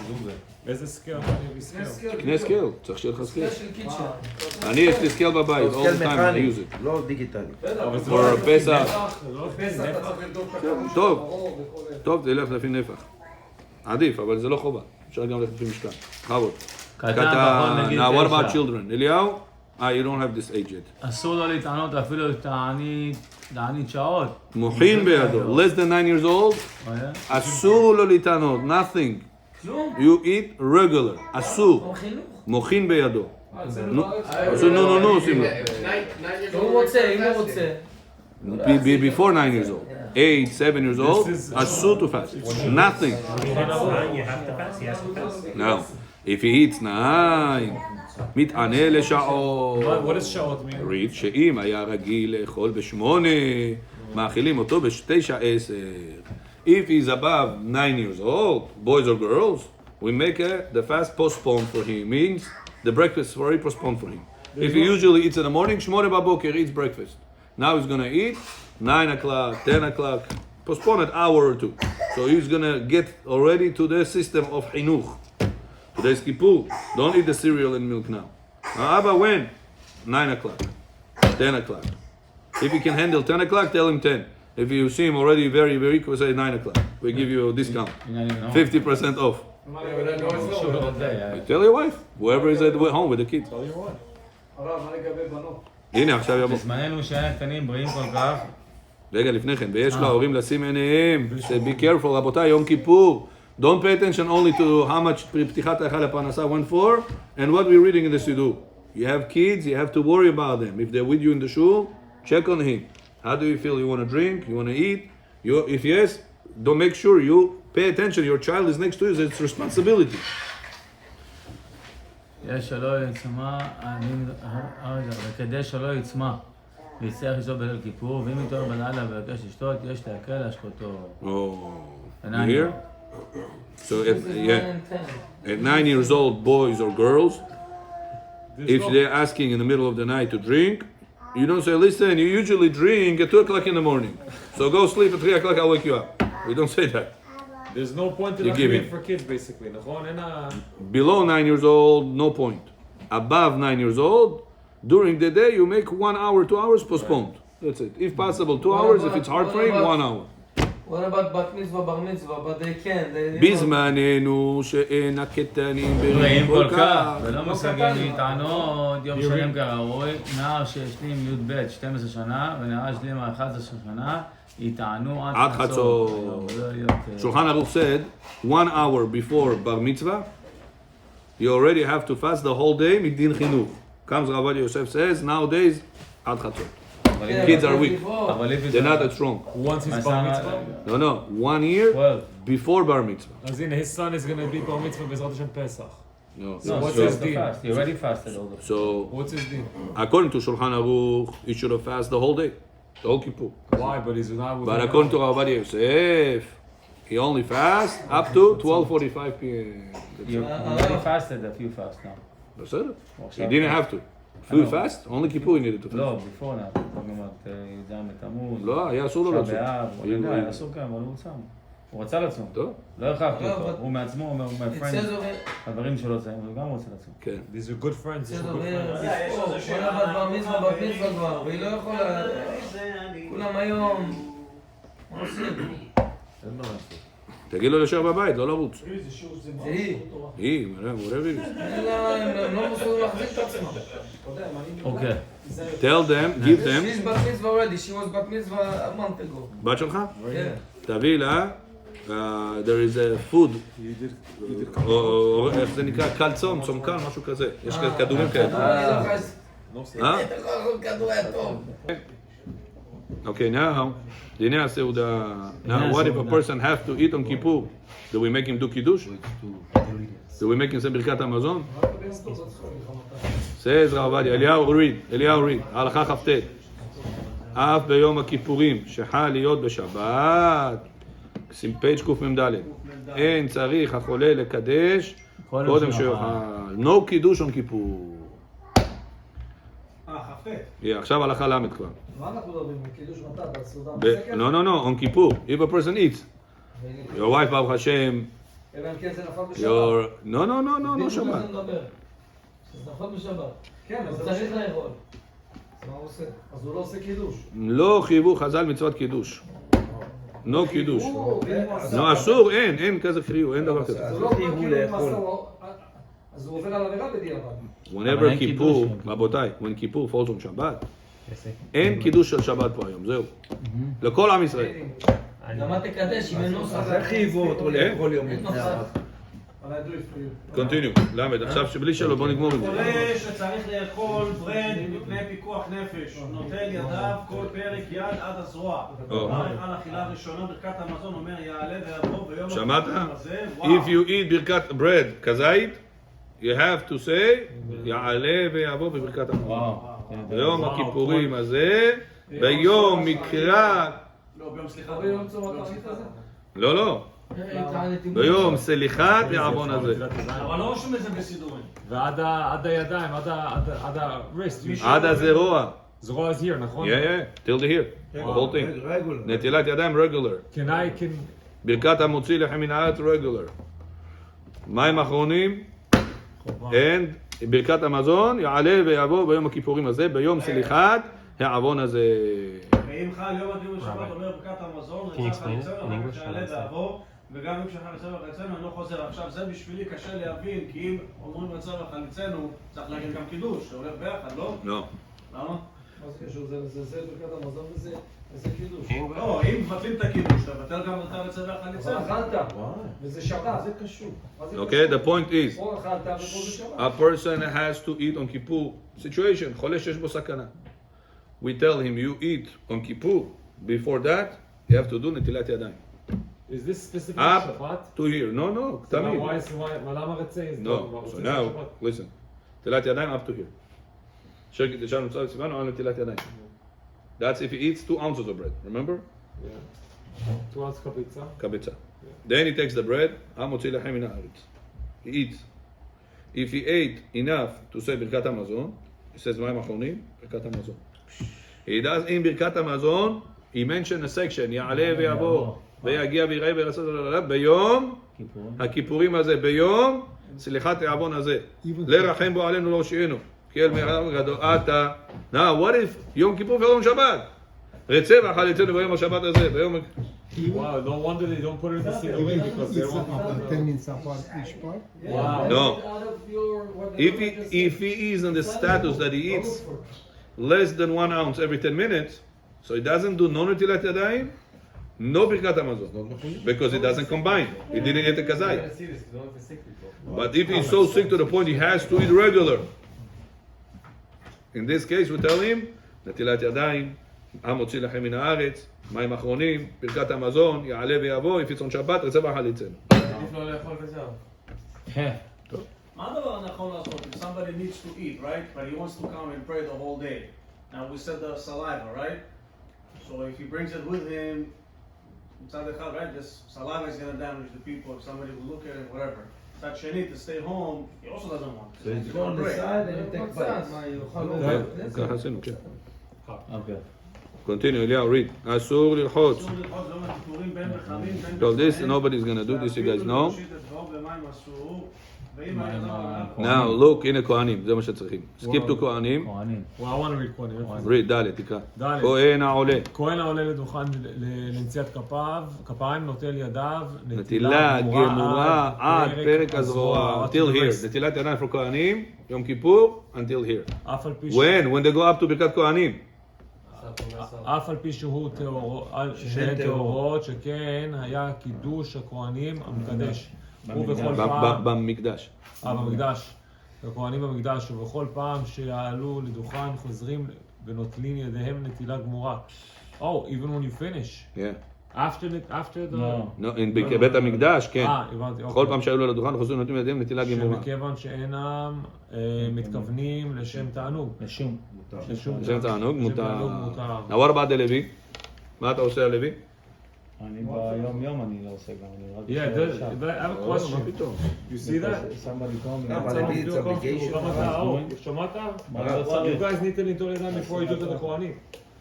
גוגל. איזה סקייל? Maybe scale. קנה סקייל, צריך שיהיה לך סקייל. של קיצ'ן. אני יש לי סקייל בבית, all סקייל the time I מכני, use it. לא דיגיטלי. אבל זה For לא לפי פסח. נפח, זה לא לפי נפח. טוב, תלך לפי נפח. עדיף, אבל זה לא חובה. אפשר גם ללכת לפי משקל. בכבוד. קטן פחות נגיד Now what about 9. children? אליהו? You don't have this age yet. אסור לו להתענות אפילו תענית שעות. מוחין בידו, less than 9 years old, אסור לו להתענות, nothing. כלום? You eat regular, אסור. חינוך. מוחין בידו. נו, שים לו. הוא רוצה, אם הוא רוצה. Before 9 years old. 8, 7 years old, אסור to fast. Nothing. You have to fast. He has to fast. No. If he eats 9, מתענה לשעות. What does שעות mean? read שאם היה רגיל לאכול ב8, מאכילים אותו ב9, 10. If he's above 9 years old, boys or girls, we make the fast postponed for him. Means the breakfast for him postponed for him. If he usually eats in the morning, 8 בבוקר eats breakfast. Now he's gonna eat 9 o'clock, 10 o'clock, postpone an hour or two. So he's gonna get already to the system of chinuch. Today's Kippur. Don't eat the cereal and milk now. Now, Abba, when? 9 o'clock, 10 o'clock. If you can handle 10 o'clock, tell him 10. If you see him already very, very weak, we say 9 o'clock. We give you a discount, 50% off. Tell your wife, whoever is at home with the kids. Tell your wife. הנה, עכשיו יבוא. בזמננו שהיה קטנים בריאים כל כך. רגע, לפני כן, ויש להורים לשים עיניהם. Say, be careful, רבותיי, יום כיפור. Don't pay attention only to how much פתיחת ההיכל לפרנסה went for, and what we're reading in the siddur. You have kids, you have to worry about them. If they're with you in the shul, check on him. How do you feel? You want to drink? You want to eat? If yes, don't make sure you pay attention. Your child is next to you, so it's responsibility. יש שלא יצמא, וכדי שלא יצמא, ויצטרך לשתות בליל כיפור, ואם יתעורר בלילה ויבקש לשתות, יש להקל להשקותו. Oh, you hear? So at 9 years old, boys or girls, if they're asking in the middle of the night to drink, you don't say, listen, you usually drink at 2 o'clock in the morning. So go sleep at 3 o'clock, I'll wake you up. We don't say that. There's no point in You give להחליט him. for kids basically, נכון? אין Below 9 years old, no point. Above 9 years old, during the day, you make 1 hour, 2 hours postponed. That's it. If possible, 2 hours. If it's hard for him, 1 hour. What about bat mitzvah, bar mitzvah? But they can. בזמננו שאין הקטנים בריאים בריאים כל כל כך, כך. ולא מסוגלים להתענות יום שלם כראוי. נער שהשלים י"ב 12 שנה, ונער השלים 11 שנה, יטענו עד חצות. Shulchan Aruch said 1 hour before bar mitzvah, you already have to fast the whole day midin chinuch. Comes Rabbi Yosef says nowadays ad chatzot. Kids are weak. They're not that strong. once he's bar mitzvah. No, 1 year 12. before bar mitzvah. אז הנה, his son is gonna be bar mitzvah בעזרת השם פסח. No. So what's So his din? you already fasted all the So What's his din? according to Shulchan Aruch, he should have fasted the whole day, the whole Kippur. Why? But he's not with But according to Rabbi Yosef, he only fasts up to 12:45 p.m. You already fasted a few fasts now. That's it. He didn't have to. Few fast, only Kippur he needed to fast. לא, before now. זאת אומרת, י"ז בתמוז. לא, היה אסור לו תשעה לצום. באב, אני יודע, היה אסור כאן, אבל הוא צם. הוא רצה לצום. טוב, לא הכרחתי לא, אותו. אבל- הוא מעצמו אומר, my It friend, says over חברים שלו צמים, הוא גם רוצה לצום. כן. These are good friends. These says are over good here, friends. כל הבת בר מצווה, בת מצווה כבר, והיא לא יכולה... כולם היום... מה עושים? אין מה לעשות. תגיד לו להישאר בבית, לא לרוץ. זה היא. היא, whatever. אין לה, הם לא מסוגלים להחזיק את עצמם. אוקיי. Tell them, give them. She's בת מצווה already, she was בת מצווה a month ago. בת שלך? כן. תביא לה, there is a food, או איך זה נקרא? קל צום, צום קל, משהו כזה. יש כדורים כאלה. כדור היה טוב. Okay, now, דיני הסעודה. Now, what if a person have to eat on Kippur? Do we make him do kiddush? Do we make him say ברכת המזון? says רב עובדיה, אליהו read, הלכה כ"ט. אף ביום הכיפורים שחל להיות בשבת, פייג' קמ"ד, אין צריך החולה לקדש קודם שיאכל. No קידוש on כיפור. חפת. עכשיו הלכה ל' כבר. מה אנחנו מדברים? קידוש מתי? בסעודה? No, on כיפור. If a person eats, your wife ברוך השם, אלא אם כן זה נפל בשבת. no, שבת. זה נפל בשבת. כן, אז צריך לאכול. אז מה הוא עושה? אז הוא לא עושה קידוש. לא חייבו חז"ל מצוות קידוש. No קידוש. לא, אסור, אין כזה חיוב, אין דבר כזה. אז הוא לא חייבו לאכול. אז הוא עובר על עבירה בדיעבד. Whenever כיפור, רבותיי, when כיפור falls on שבת, אין קידוש של שבת פה היום, זהו. לכל עם ישראל. למה תקדש אם אין נוסח? אז איך חייבו אותו לאכול יום לפני הרב? Continue, למד, עכשיו שבלי שלו בוא נגמור עם זה. חולה שצריך לאכול ברד מפני פיקוח נפש, נוטל ידיו כל פרק יד עד הזרוע. מברך על אכילה ראשונה ברכת המזון, אומר יעלה ויבוא ביום שמעת? הכיפורים הזה. If you eat ברכת bread, כזית, you have to say, יעלה ויבוא בברכת המזון. ביום הכיפורים הזה, ביום מקרא... לא, ביום סליחה. ביום צום התענית הזה? לא. ביום סליחת העוון הזה. אבל לא רשום את זה בסידורים. ועד הידיים, עד ה-wrist. עד הזרוע. זרוע is here, נכון? Yeah, till the here. The whole thing. Regular. נטילת ידיים regular. can ברכת המוציא לחם מן הארץ regular. מים אחרונים. and ברכת המזון יעלה ויבוא ביום הכיפורים הזה, ביום סליחת העוון הזה. ואם חל יום הדיון בשבת אומר ברכת המזון, רצה חליצנו, יעלה ויבוא, וגם אם שחל רצה וחליצנו, אני לא חוזר. עכשיו זה בשבילי קשה להבין, כי אם אומרים רצה וחליצנו, צריך להגיד גם קידוש, זה הולך ביחד, לא? לא. למה? מה זה קשור? זה ברכת המזון וזה קידוש. לא, אם מבטלים את הקידוש, תבטל גם את הרצה והחליצנו. אבל אכלת, וזה שבת. זה קשור. Okay, the point is, פה אכלת ופה זה שבת. a person has to eat on Kippur situation, חולה שיש בו סכנה. We tell him, you eat on Kippur. Before that, you have to do נטילת ידיים. is this specific Up שבת? to here. No, תמיד. למה רצה? No, so now, listen. נטילת ידיים up to here. שקט ישן נוצר סיבנו על נטילת ידיים. That's if he eats 2 ounces of bread, remember? 2 ounces קביצה. קביצה. Then he takes the bread, המוציא לחם מן הארץ. He eats. If he ate enough to say ברכת המזון, he says מים אחרונים, ברכת המזון. He does in ברכת המזון, he mentioned a section, יעלה ויבוא, ויגיע ויראה וירצה ביום הכיפורים הזה, ביום סליחת העוון הזה. לרחם בו עלינו לא שיענו. כי אל מרב גדול אתה. Now, what if יום כיפור ויום שבת? רצה וחליצנו ביום השבת הזה, ביום... Wow, no wonder they don't put it in the COE because they want Wow. No. If he is in the status that he eats less than 1 ounce every 10 minutes, so he doesn't do no netilat yadayim, no birkat hamazon, because it doesn't combine. He didn't eat a kazai. But if he's so sick to the point he has to eat regular, in this case we tell him netilat yadayim, המוציא לכם מן הארץ, מים אחרונים, ברכת המזון, יעלה ויבוא, if it's on שבת, רצה וחליצנו. עדיף לא לאכול וזהו. מה הדבר הנכון לעשות? If somebody needs to eat, right? But he wants to come and pray the whole day. Now we said the saliva, right? So if he brings it with him, מצד אחד, right? This saliva is going to damage the people, if somebody will look at it, whatever. מצד שני, to stay home, he also doesn't want it. So you go on the side and you take bites. ככה עשינו, כן. אוקיי. Continue, אליהו, read. אסור ללחוץ. אסור ללחוץ ביום הכיפורים בין בחמים, בין So this, בחמים. nobody's going to do this, you guys know. להפעיל את בראשית את דברו במים אסור. Now look, הנה כהנים, זה מה שצריכים. skip to כהנים. כהנים. Well, I want to read Kohen. read, ד' תקרא. ד'. כהן העולה. כהן העולה לדוכן לנציאת כפיים נוטל ידיו נטילת גמורה עד פרק הזרוע. Until here. נטילת ידיים for כהנים, יום כיפור, until here. אף על פי When they go up to ברכת כהנים. אף על פי שהן טהורות, שכן היה קידוש הכהנים המקדש. ובכל פעם... במקדש. במקדש. הכהנים במקדש, ובכל פעם שיעלו לדוכן חוזרים ונוטלים ידיהם נטילה גמורה. Oh, even when you finish. Yeah. After the... No, בבית המקדש, כן. הבנתי, כל פעם שהיו לו לדוכן חוזרים נותנים ידיהם נטילה גמורה. שמכיוון שאינם מתכוונים לשם תענוג. לשום. לשם תענוג מותר. Now what about the לוי? מה אתה עושה הלוי? אני ביום יום אני לא עושה גם, אני רק... Yeah, I have a question. מה פתאום? You see that? somebody told me. אבל it's obligation. גם אתה, שמעת? You guys need to ליטול ידיים before you do to the כהנים.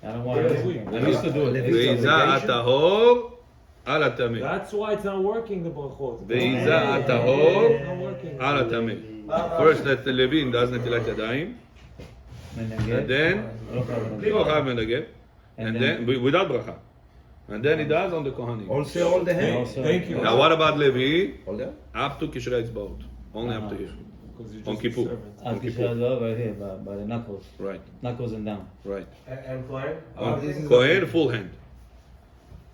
I don't want to. I used to do it. ועיזה הטהור על הטמא. That's why it's not working, the ברכות. ועיזה הטהור It's not working. על הטמא. First that לוי does נטילת ידיים. And then, לא חייב מנגב. And then, without ברכה. And then he does on the Kohanim. Also all the hands. Thank you. Now what about Levi? All the Up to קשרי אצבעות. Only up to here. Because you're On just a Kippur. servant. אז כשהדבר right here, by the knuckles. Right, Knuckles and down. right. And Kohen? this is Kohen, full hand.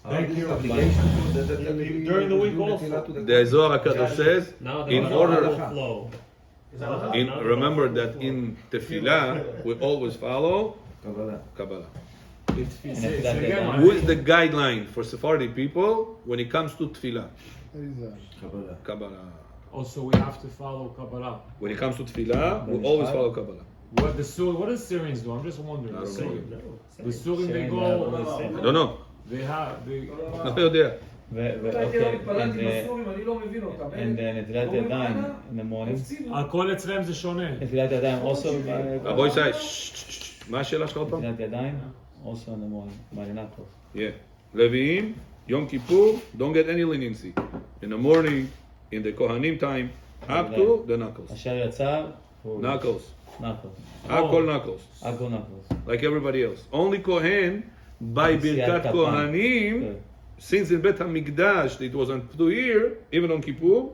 Thank you. obligation During the week also. The Zohar HaKadosh says, in order, Is that remember that in Tefillah, we always follow Kabbalah. Say again, Who is the guideline for Sephardi people when it comes to Tefillah? Kabbalah. Also, we have to follow Kabbalah. When it comes to Tefillah, we always follow Kabbalah. What does Syrians do? I'm just wondering. I don't know. The Syrian, they I go, don't know. they have, they, לא יודע. הייתי לא מתפללתי בסורים, אני לא מבין אותם. נטילת ידיים in the morning. הכל אצלם זה שונה. נטילת ידיים also רבוי שי, מה השאלה שלך עוד פעם? נטילת ידיים also in the morning, by the knuckles. Yeah. לוויים, יום כיפור, don't get any leniency. In the morning, in the Kohanim time, up to the knuckles. אשר יצא, Knuckles. knuckles. הכל knuckles. הכל knuckles. Like everybody else. Only Kohen, by ברכת כהנים, since in Bet HaMikdash it was up to here, even on Kippur,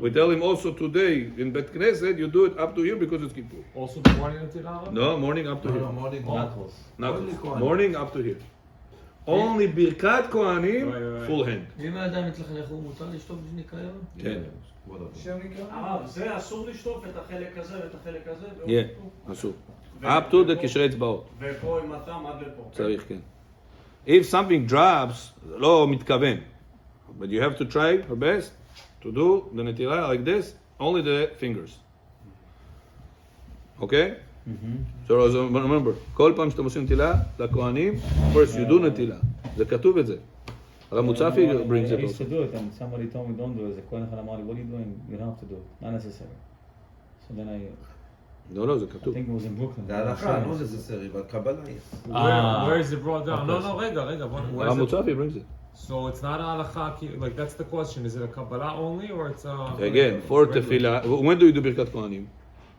we tell him also today in Bet Knesset, you do it up to here because it's Kippur. Also the morning Netilah? No, morning up to here. knuckles. Knuckles. Morning up to here. Only ברכת כהנים, Right. full hand. ואם האדם התלכלכו, מותר לשתות בשביל ניקיון? כן. זה אסור לשטוף את החלק הזה ואת החלק הזה. Yeah, אסור. up to the קשרי אצבעות. ופה עם התם עד לפה. צריך, כן. If something drops, לא מתכוון. But you have to try your best to do the נטילה like this, only the fingers. Okay? So remember, כל פעם שאתם עושים נטילה לכהנים, first you do נטילה. זה כתוב את זה. הרב מוצפי brings I it used to also. do it and somebody told me don't do it. The Kohen אחד אמר לי, what are you doing? You don't have to do it. Not necessary. So then לא, זה I כתוב. think it was in Brooklyn. זה הלכה, לא necessary, but Kabbalah is. Where is it brought down? No, רגע, where הרב is it? מוצפי brings it. So it's not a halacha, like that's the question. Is it a Kabbalah only or it's a... Again, for tefillah, when do you do ברכת כהנים?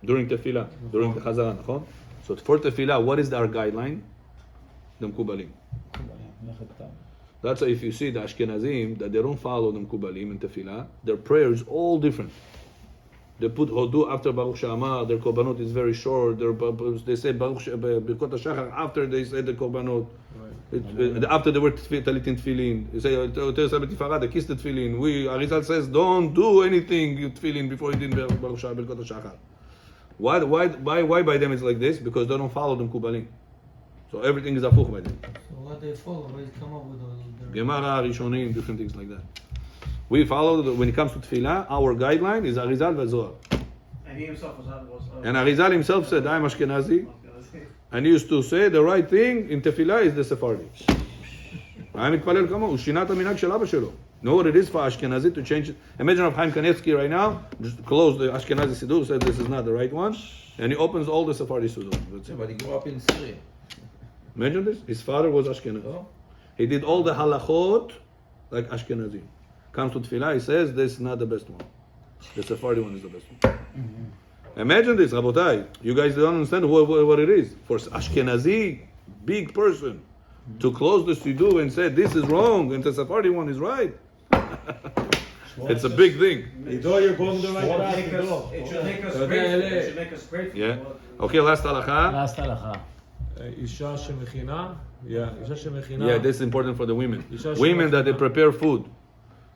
During tefillah, during the חזרה, נכון? So for tefillah, what is our guideline? the מקובלים. That's why if you see the Ashkenazim, that they don't follow the מקובלים in tefillah, their prayer is all different. They put hodu after Baruch Shamar, their korbanot is very short, they say Baruch Birkot HaShachar after they say the korbanot. After the word talitin tefillin, you say they kiss the tefillin. Arizal says don't do anything you tefillin before you did Baruch Shamar Birkot HaShachar. Why by them it's like this? Because they don't follow the mekubalim. So everything is afuch by them. So what they follow, they come up with all their... Gemara, Rishonim, different things like that. We follow, when it comes to tefillah, our guideline is Arizal v'Zohar. And he himself was... And Arizal himself said, I'm Ashkenazi. And he used to say the right thing in tefillah is the Sephardi. היה מתפלל כמוהו, הוא שינה את המנהג של אבא שלו. Know what it is for Ashkenazi to change it. Imagine Rav Chaim Kanevsky right now, just close the Ashkenazi Siddur, said this is not the right one, and he opens all the Sephardi Siddur. But he grew up in Syria. Imagine this, his father was Ashkenazi. He did all the halachot like Ashkenazi. Comes to tefillah, he says this is not the best one. The Sephardi one is the best one. Imagine this, Rabotai. You guys don't understand what it is. For Ashkenazi, big person, to close the Siddur and say this is wrong and the Sephardi one is right. It's a big thing. עידו, you're going to like that, It עידו. should make us אתה יודע, grateful. It אלה- should make us grateful. Yeah. Okay, last halacha. לעשת הלכה. אישה שמכינה, אישה שמכינה, Yeah, this is important for the women. Isha Women that they Shema. prepare food.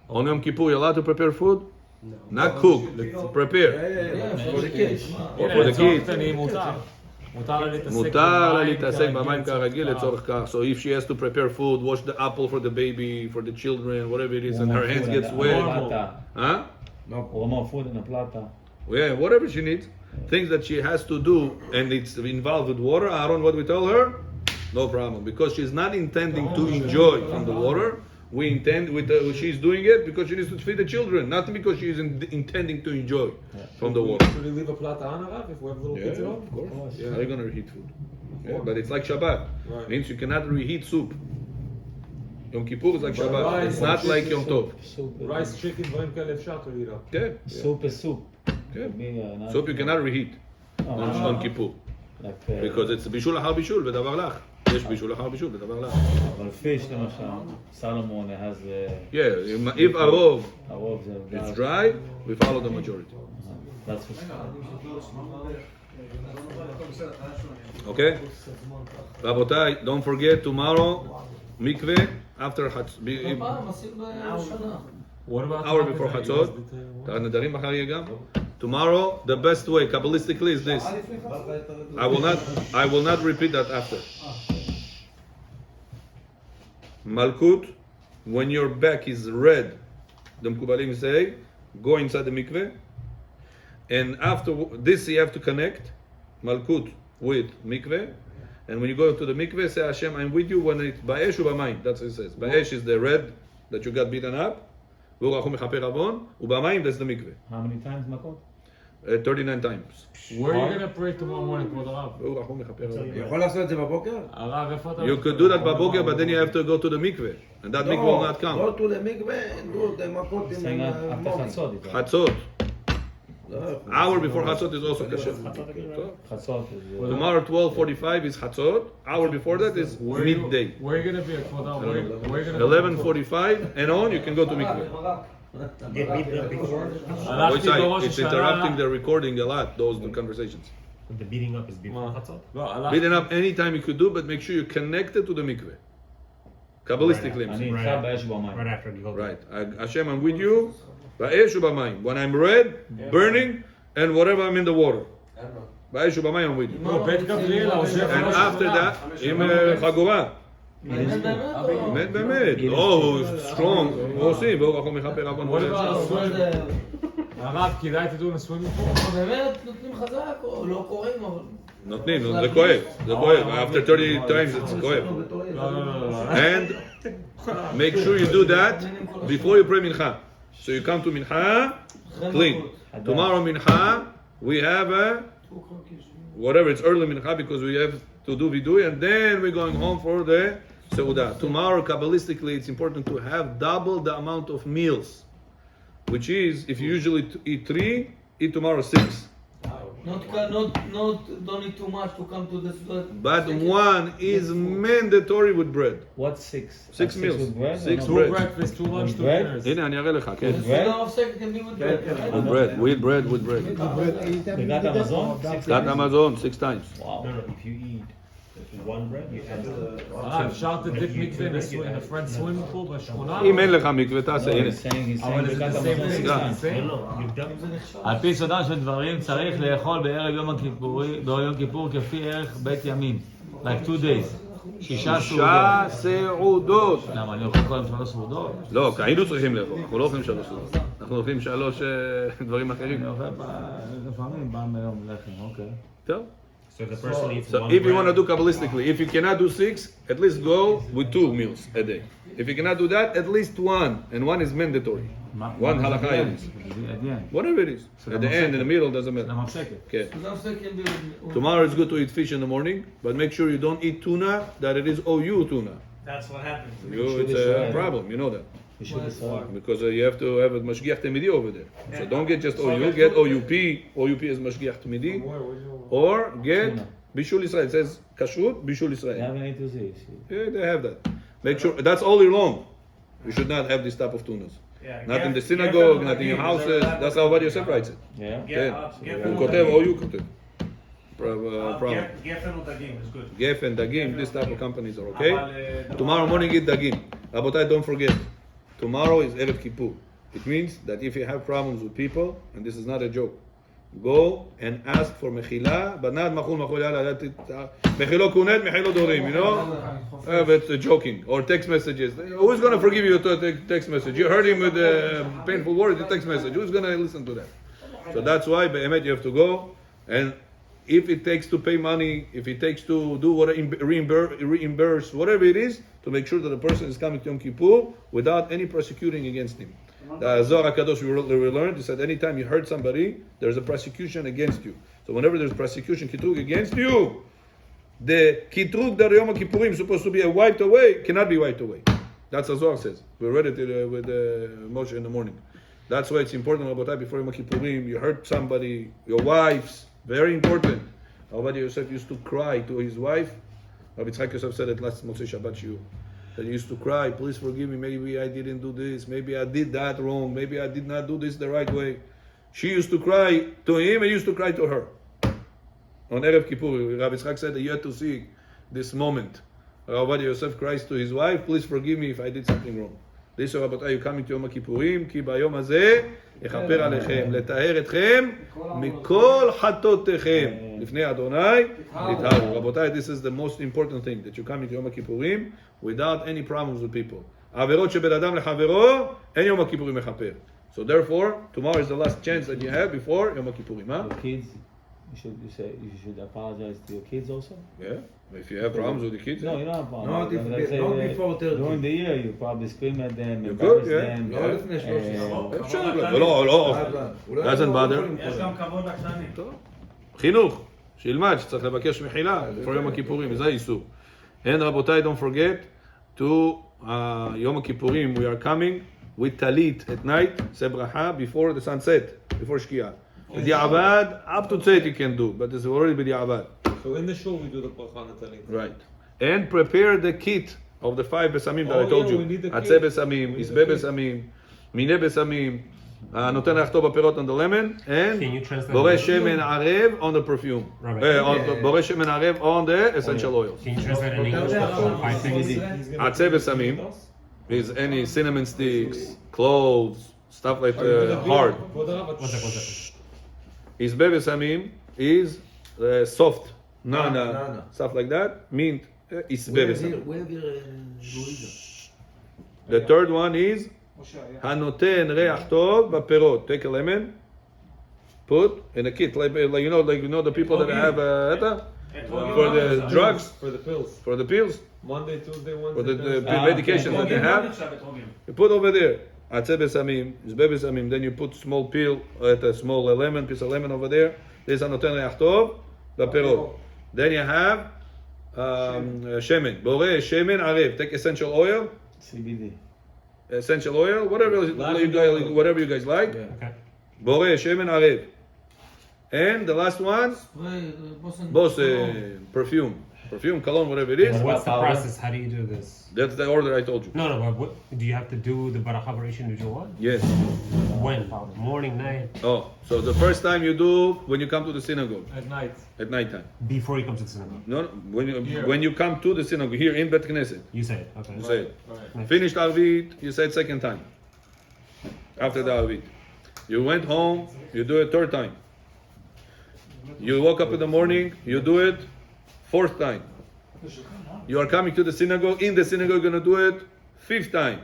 On Yom Kippur, you're allowed to prepare food? Not cook, prepare. For the kids. Or for the kids. קטנים מותר. מותר לה להתעסק מותר לה במים להתעסק במים כרגיל, כרגיל לצורך כך. So if she has to prepare food, wash the apple for the baby, for the children, whatever it is, and her hands gets wet. Huh? Warm food in a plata. Yeah, whatever she needs. Things that she has to do and it's involved with water. Aaron, what we tell her? No problem. Because she's not intending to enjoy from the water. We intend with she's doing it because she needs to feed the children, not because she's intending to enjoy from the water. Should we leave a plata on, Arav, if we have little Yeah, kids at of home? course. Yeah. How are you going to reheat food? Yeah, but it's like Shabbat. Right. Means you cannot reheat soup. Yom Kippur is like But Shabbat. rice It's not and like chicken Yom Tov. Rice, chicken, דברים כאלה אפשר to eat up. Okay. Soup is soup. Okay. Be, not- Soup you cannot reheat on Kippur. like, Because it's בישול אחר בישול ודבר לך. יש בישול אחר בישול ודבר לך. אבל fish למשל, סלומון has Yeah, if הרוב הרוב זה... is dry, we follow the majority. That's for sure. Okay? רבותיי, don't forget tomorrow, mikveh, after פעם עשינו בשנה. What about hour before חצות. הנדרים מחר יהיה גם. Tomorrow, the best way, Kabbalistically, is this. I will not repeat that after. Malkut, when your back is red, the Mekubalim say, go inside the mikveh. And after this, you have to connect Malkut with mikveh. And when you go to the mikveh, say, Hashem, I'm with you when it's ba'esh u'b'mayim. That's what it says. Ba'esh is the red that you got beaten up. V'urachu mechaper avon. U'b'mayim, that's the mikveh. How many times מכות? 39 times. Where are you going to pray tomorrow morning, כבוד הרב? v'urachu mechaper avon. יכול לעשות את זה בבוקר? הרב, איפה אתה... You could do that בבוקר, but then you have to go to the mikveh. And that mikveh will not go count. to the מקווה and do the מכות saying עם after מומי. חצות. איתו. Chatzot. לא יכול. Hour before Chatzot is also kasher. חצות. Tomorrow 12:45 is Chatzot. Hour before that is Where are you- midday. Where are you going to be at, כבוד הרב? Where are you going to be? 11:45 and on, you can go to mikveh. הלכתי בראש It's השנה... interrupting the recording a lot, those conversations. The beating up is before מה? Chatzot? לא, הלכתי... Beating up anytime you could do, but make sure you're connected to the mikveh. Kabbalistically, I'm אני saying. איתך באש במים. Right after you go. Right. Hashem, I'm with you. Ba'esh u'b'mayim. When I'm red, burning, and whatever I'm in the water. Ba'esh u'b'mayim, I'm with you. לא, בית גבריאל, עוזב And ראש after השנה. that, עם חגורה. באמת באמת. הוא strong. הוא עושים, והוא רחום מכפר עוון. What about swimming? הרב, כדאי תדעו לסווימינג פול? באמת נותנים חזק או לא קוראים אבל... נותנים, זה כואב. זה כואב. After 30 times it's כואב. לא, לא, לא, לא. And make sure you do that before you pray mincha. So you come to mincha, clean. Tomorrow mincha, we have a, whatever, it's early mincha because we have to do vidui, and then we're going home for the seudah. Tomorrow, Kabbalistically, it's important to have double the amount of meals, which is, if you usually eat 3, eat tomorrow 6. Don't eat too much to come to this. But 1 is mandatory with bread. What 6? 6 meals. with bread? 6 Two bread. breakfast, two lunch, two bread? dinners. הנה, אני אראה לך, כן. סעודה מפסקת can be with bread. With bread, with bread, with bread. בגת המזון? That Amazon 6 times. וואו. No, if you eat one bread, you add הרב, אפשר תדיק מקווה in a friend swimming pool בשכונה? אם אין לך מקווה, תעשה, הנה. He's saying אבל זה בגת the same המזון thing, 6 it's the times. same. no, you've done על פי סודם של דברים צריך לאכול בערב יום כיפור כפי ערך בית ימים. Like 2 days. 6 סעודות. 6 סעודות. למה, אני אוכל קודם 3 סעודות? לא, היינו צריכים לאכול, אנחנו לא אוכלים 3 סעודות. אנחנו אוכלים 3 דברים אחרים. אני אוכל לפעמים פעם ביום לחם, אוקיי. טוב. So if the person eats So one if you want to bread, do Kabbalistically, if you cannot do 6, at least go with 2 meals a day. If you cannot do that, at least 1, and 1 is mandatory. One halakha is. Whatever it is. At the end, in the middle, doesn't matter. Okay. סעודה מפסקת can be with... Tomorrow it's good to eat fish in the morning, but make sure you don't eat tuna, that it is OU tuna. That's what happens. It's a problem, you know that. בשביל ישראל. Because you have to have a mashgiach temidi over there. So don't get just OU, get OUP. OUP is mashgiach temidi, or get bishul Israel. It says kashrut bishul They Israel. have an A to Z. Yeah, they have that. Make sure that's all year long. You should not have this type of tunas. Yeah, Not in the Geffen synagogue, not in your Dagim, houses. is That's how Rabbi Yosef writes it. Yeah? כן. Geffen הוא כותב OU כותב. Problem. Geffen ודגים is good. Geffen, dagim, this type of companies are okay. אבל, Tomorrow morning eat dagim. Rabotai, don't forget. Tomorrow is Erev Kippur. It means that if you have problems with people, and this is not a joke, go and ask for mechila, but not machul yala, mechilo kunet, mechilo dorim, you know? But joking. Or text messages. Who's going to forgive you a text message? You heard him with painful words, a text message. Who's going to listen to that? So that's why, be'emet, you have to go. And if it takes to pay money, if it takes to do what reimburse, whatever it is, to make sure that the person is coming to Yom Kippur without any prosecuting against him. The Zohar HaKadosh we learned, he said anytime you hurt somebody, there's a prosecution against you. So whenever there's prosecution, kitrug against you, the kitrug that Yom Kippurim is supposed to be wiped away, cannot be wiped away. That's what Zohar says. We read it with Moshe in the morning. That's why it's important, Rabotai, before Yom Kippurim, you hurt somebody, your wives, very important. Rabbi Yosef used to cry to his wife. Rabbi Tzchak Yosef said it last Motzei Shabbat Shiur. That he used to cry, please forgive me, maybe I didn't do this, maybe I did that wrong, maybe I did not do this the right way. She used to cry to him, and he used to cry to her. On Erev Kippur, Rabbi Tzchak said that you had to see this moment. Rabbi Yosef cries to his wife, please forgive me if I did something wrong. This is Rabbi, you coming to Yom Kippurim, כי ביום הזה יכפר עליכם, לטהר אתכם מכל חטאותיכם. לפני אדוני תטהרו. רבותיי, this is the most important thing, that you come to Yom Kippurim without any problems with people. העבירות שבין אדם לחברו, אין יום הכיפורים מכפר. So therefore, tomorrow is the last chance that you have before Yom Kippurim. Your kids, you should apologize to your kids also? Yeah, if you have problems with the kids. No, you don't apologize. Not Let's say before 30. during the year, you probably scream at them, You embarrass could, yeah. them. לא לפני 30. אפשר, לא, doesn't bother. יש גם כבוד לקטנים. טוב. חינוך, שילמד שצריך לבקש מחילה לפני יום הכיפורים, זה האיסור. And רבותיי, don't forget to יום הכיפורים, we are coming with talit at night, say bracha before the sunset, before שקיעה. בדיעבד, up to tzeit you can do, but it's already בדיעבד. So in the shul we do the bracha natalit. Right. And prepare the kit of the 5 besamim that I Oh, told yeah, you. we need the עצי kit. besamim, We need עשבי the kit. besamim, מיני besamim, נותן ריחתו בפירות on the lemon, and Can you translate בורא that? שמן ערב on the perfume. Rabbi. בורא שמן ערב on the essential oils. Can you translate in English? Five things. עצי besamim is any cinnamon sticks, cloves, stuff like hard. One second. עשבי besamim is soft, nana, Nana. stuff like that, mint, עשבי besamim. Where have you The third one is הנותן ריח טוב בפירות. Take a lemon, put in a kit, like you know the people that have for the drugs, For the pills. for the pills, Monday, Tuesday, for Wednesday, the Thursday. medication that they have. You put over there עצי besamim, עשבי besamim. Then you put small peel, a small lemon, piece of lemon over there. This הנותן ריח טוב בפירות. Then you have שמן, בורא שמן ערב. Take essential oil. CBD. Essential oil, whatever you guys like. Okay. Boreh, shemen, arev. And the last one, bosem, perfume, cologne, whatever it is. What's the Powder. process? How do you do this? That's the order I told you. No, but what, do you have to do the baracha operation to do what? Yes. When? Morning, night? Oh, so the first time you do when you come to the synagogue At night. at night time. Before you come to the synagogue? No, when you come to the synagogue here in Bet Knesset, You say it. Okay. you say it. Right. Finished Arvit, you say it second time. After the Arvit, you went home, you do it third time. You woke up in the morning, you do it fourth time. You are coming to the synagogue, in the synagogue you're going to do it fifth time.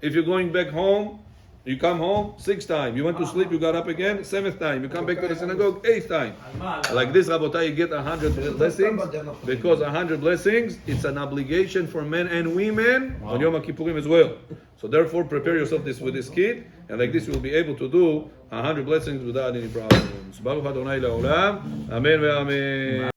If you're going back home, you come home sixth time. You went to sleep, you got up again, seventh time. You come back to the synagogue, eighth time. Like this, Rabotai, you get 100 blessings, because 100 blessings, it's an obligation for men and women on Yom Kippurim as well. So therefore, prepare yourself with this kit, and like this, you will be able to do 100 blessings without any problems. Baruch Adonai Le'olam. Amen ve'amen.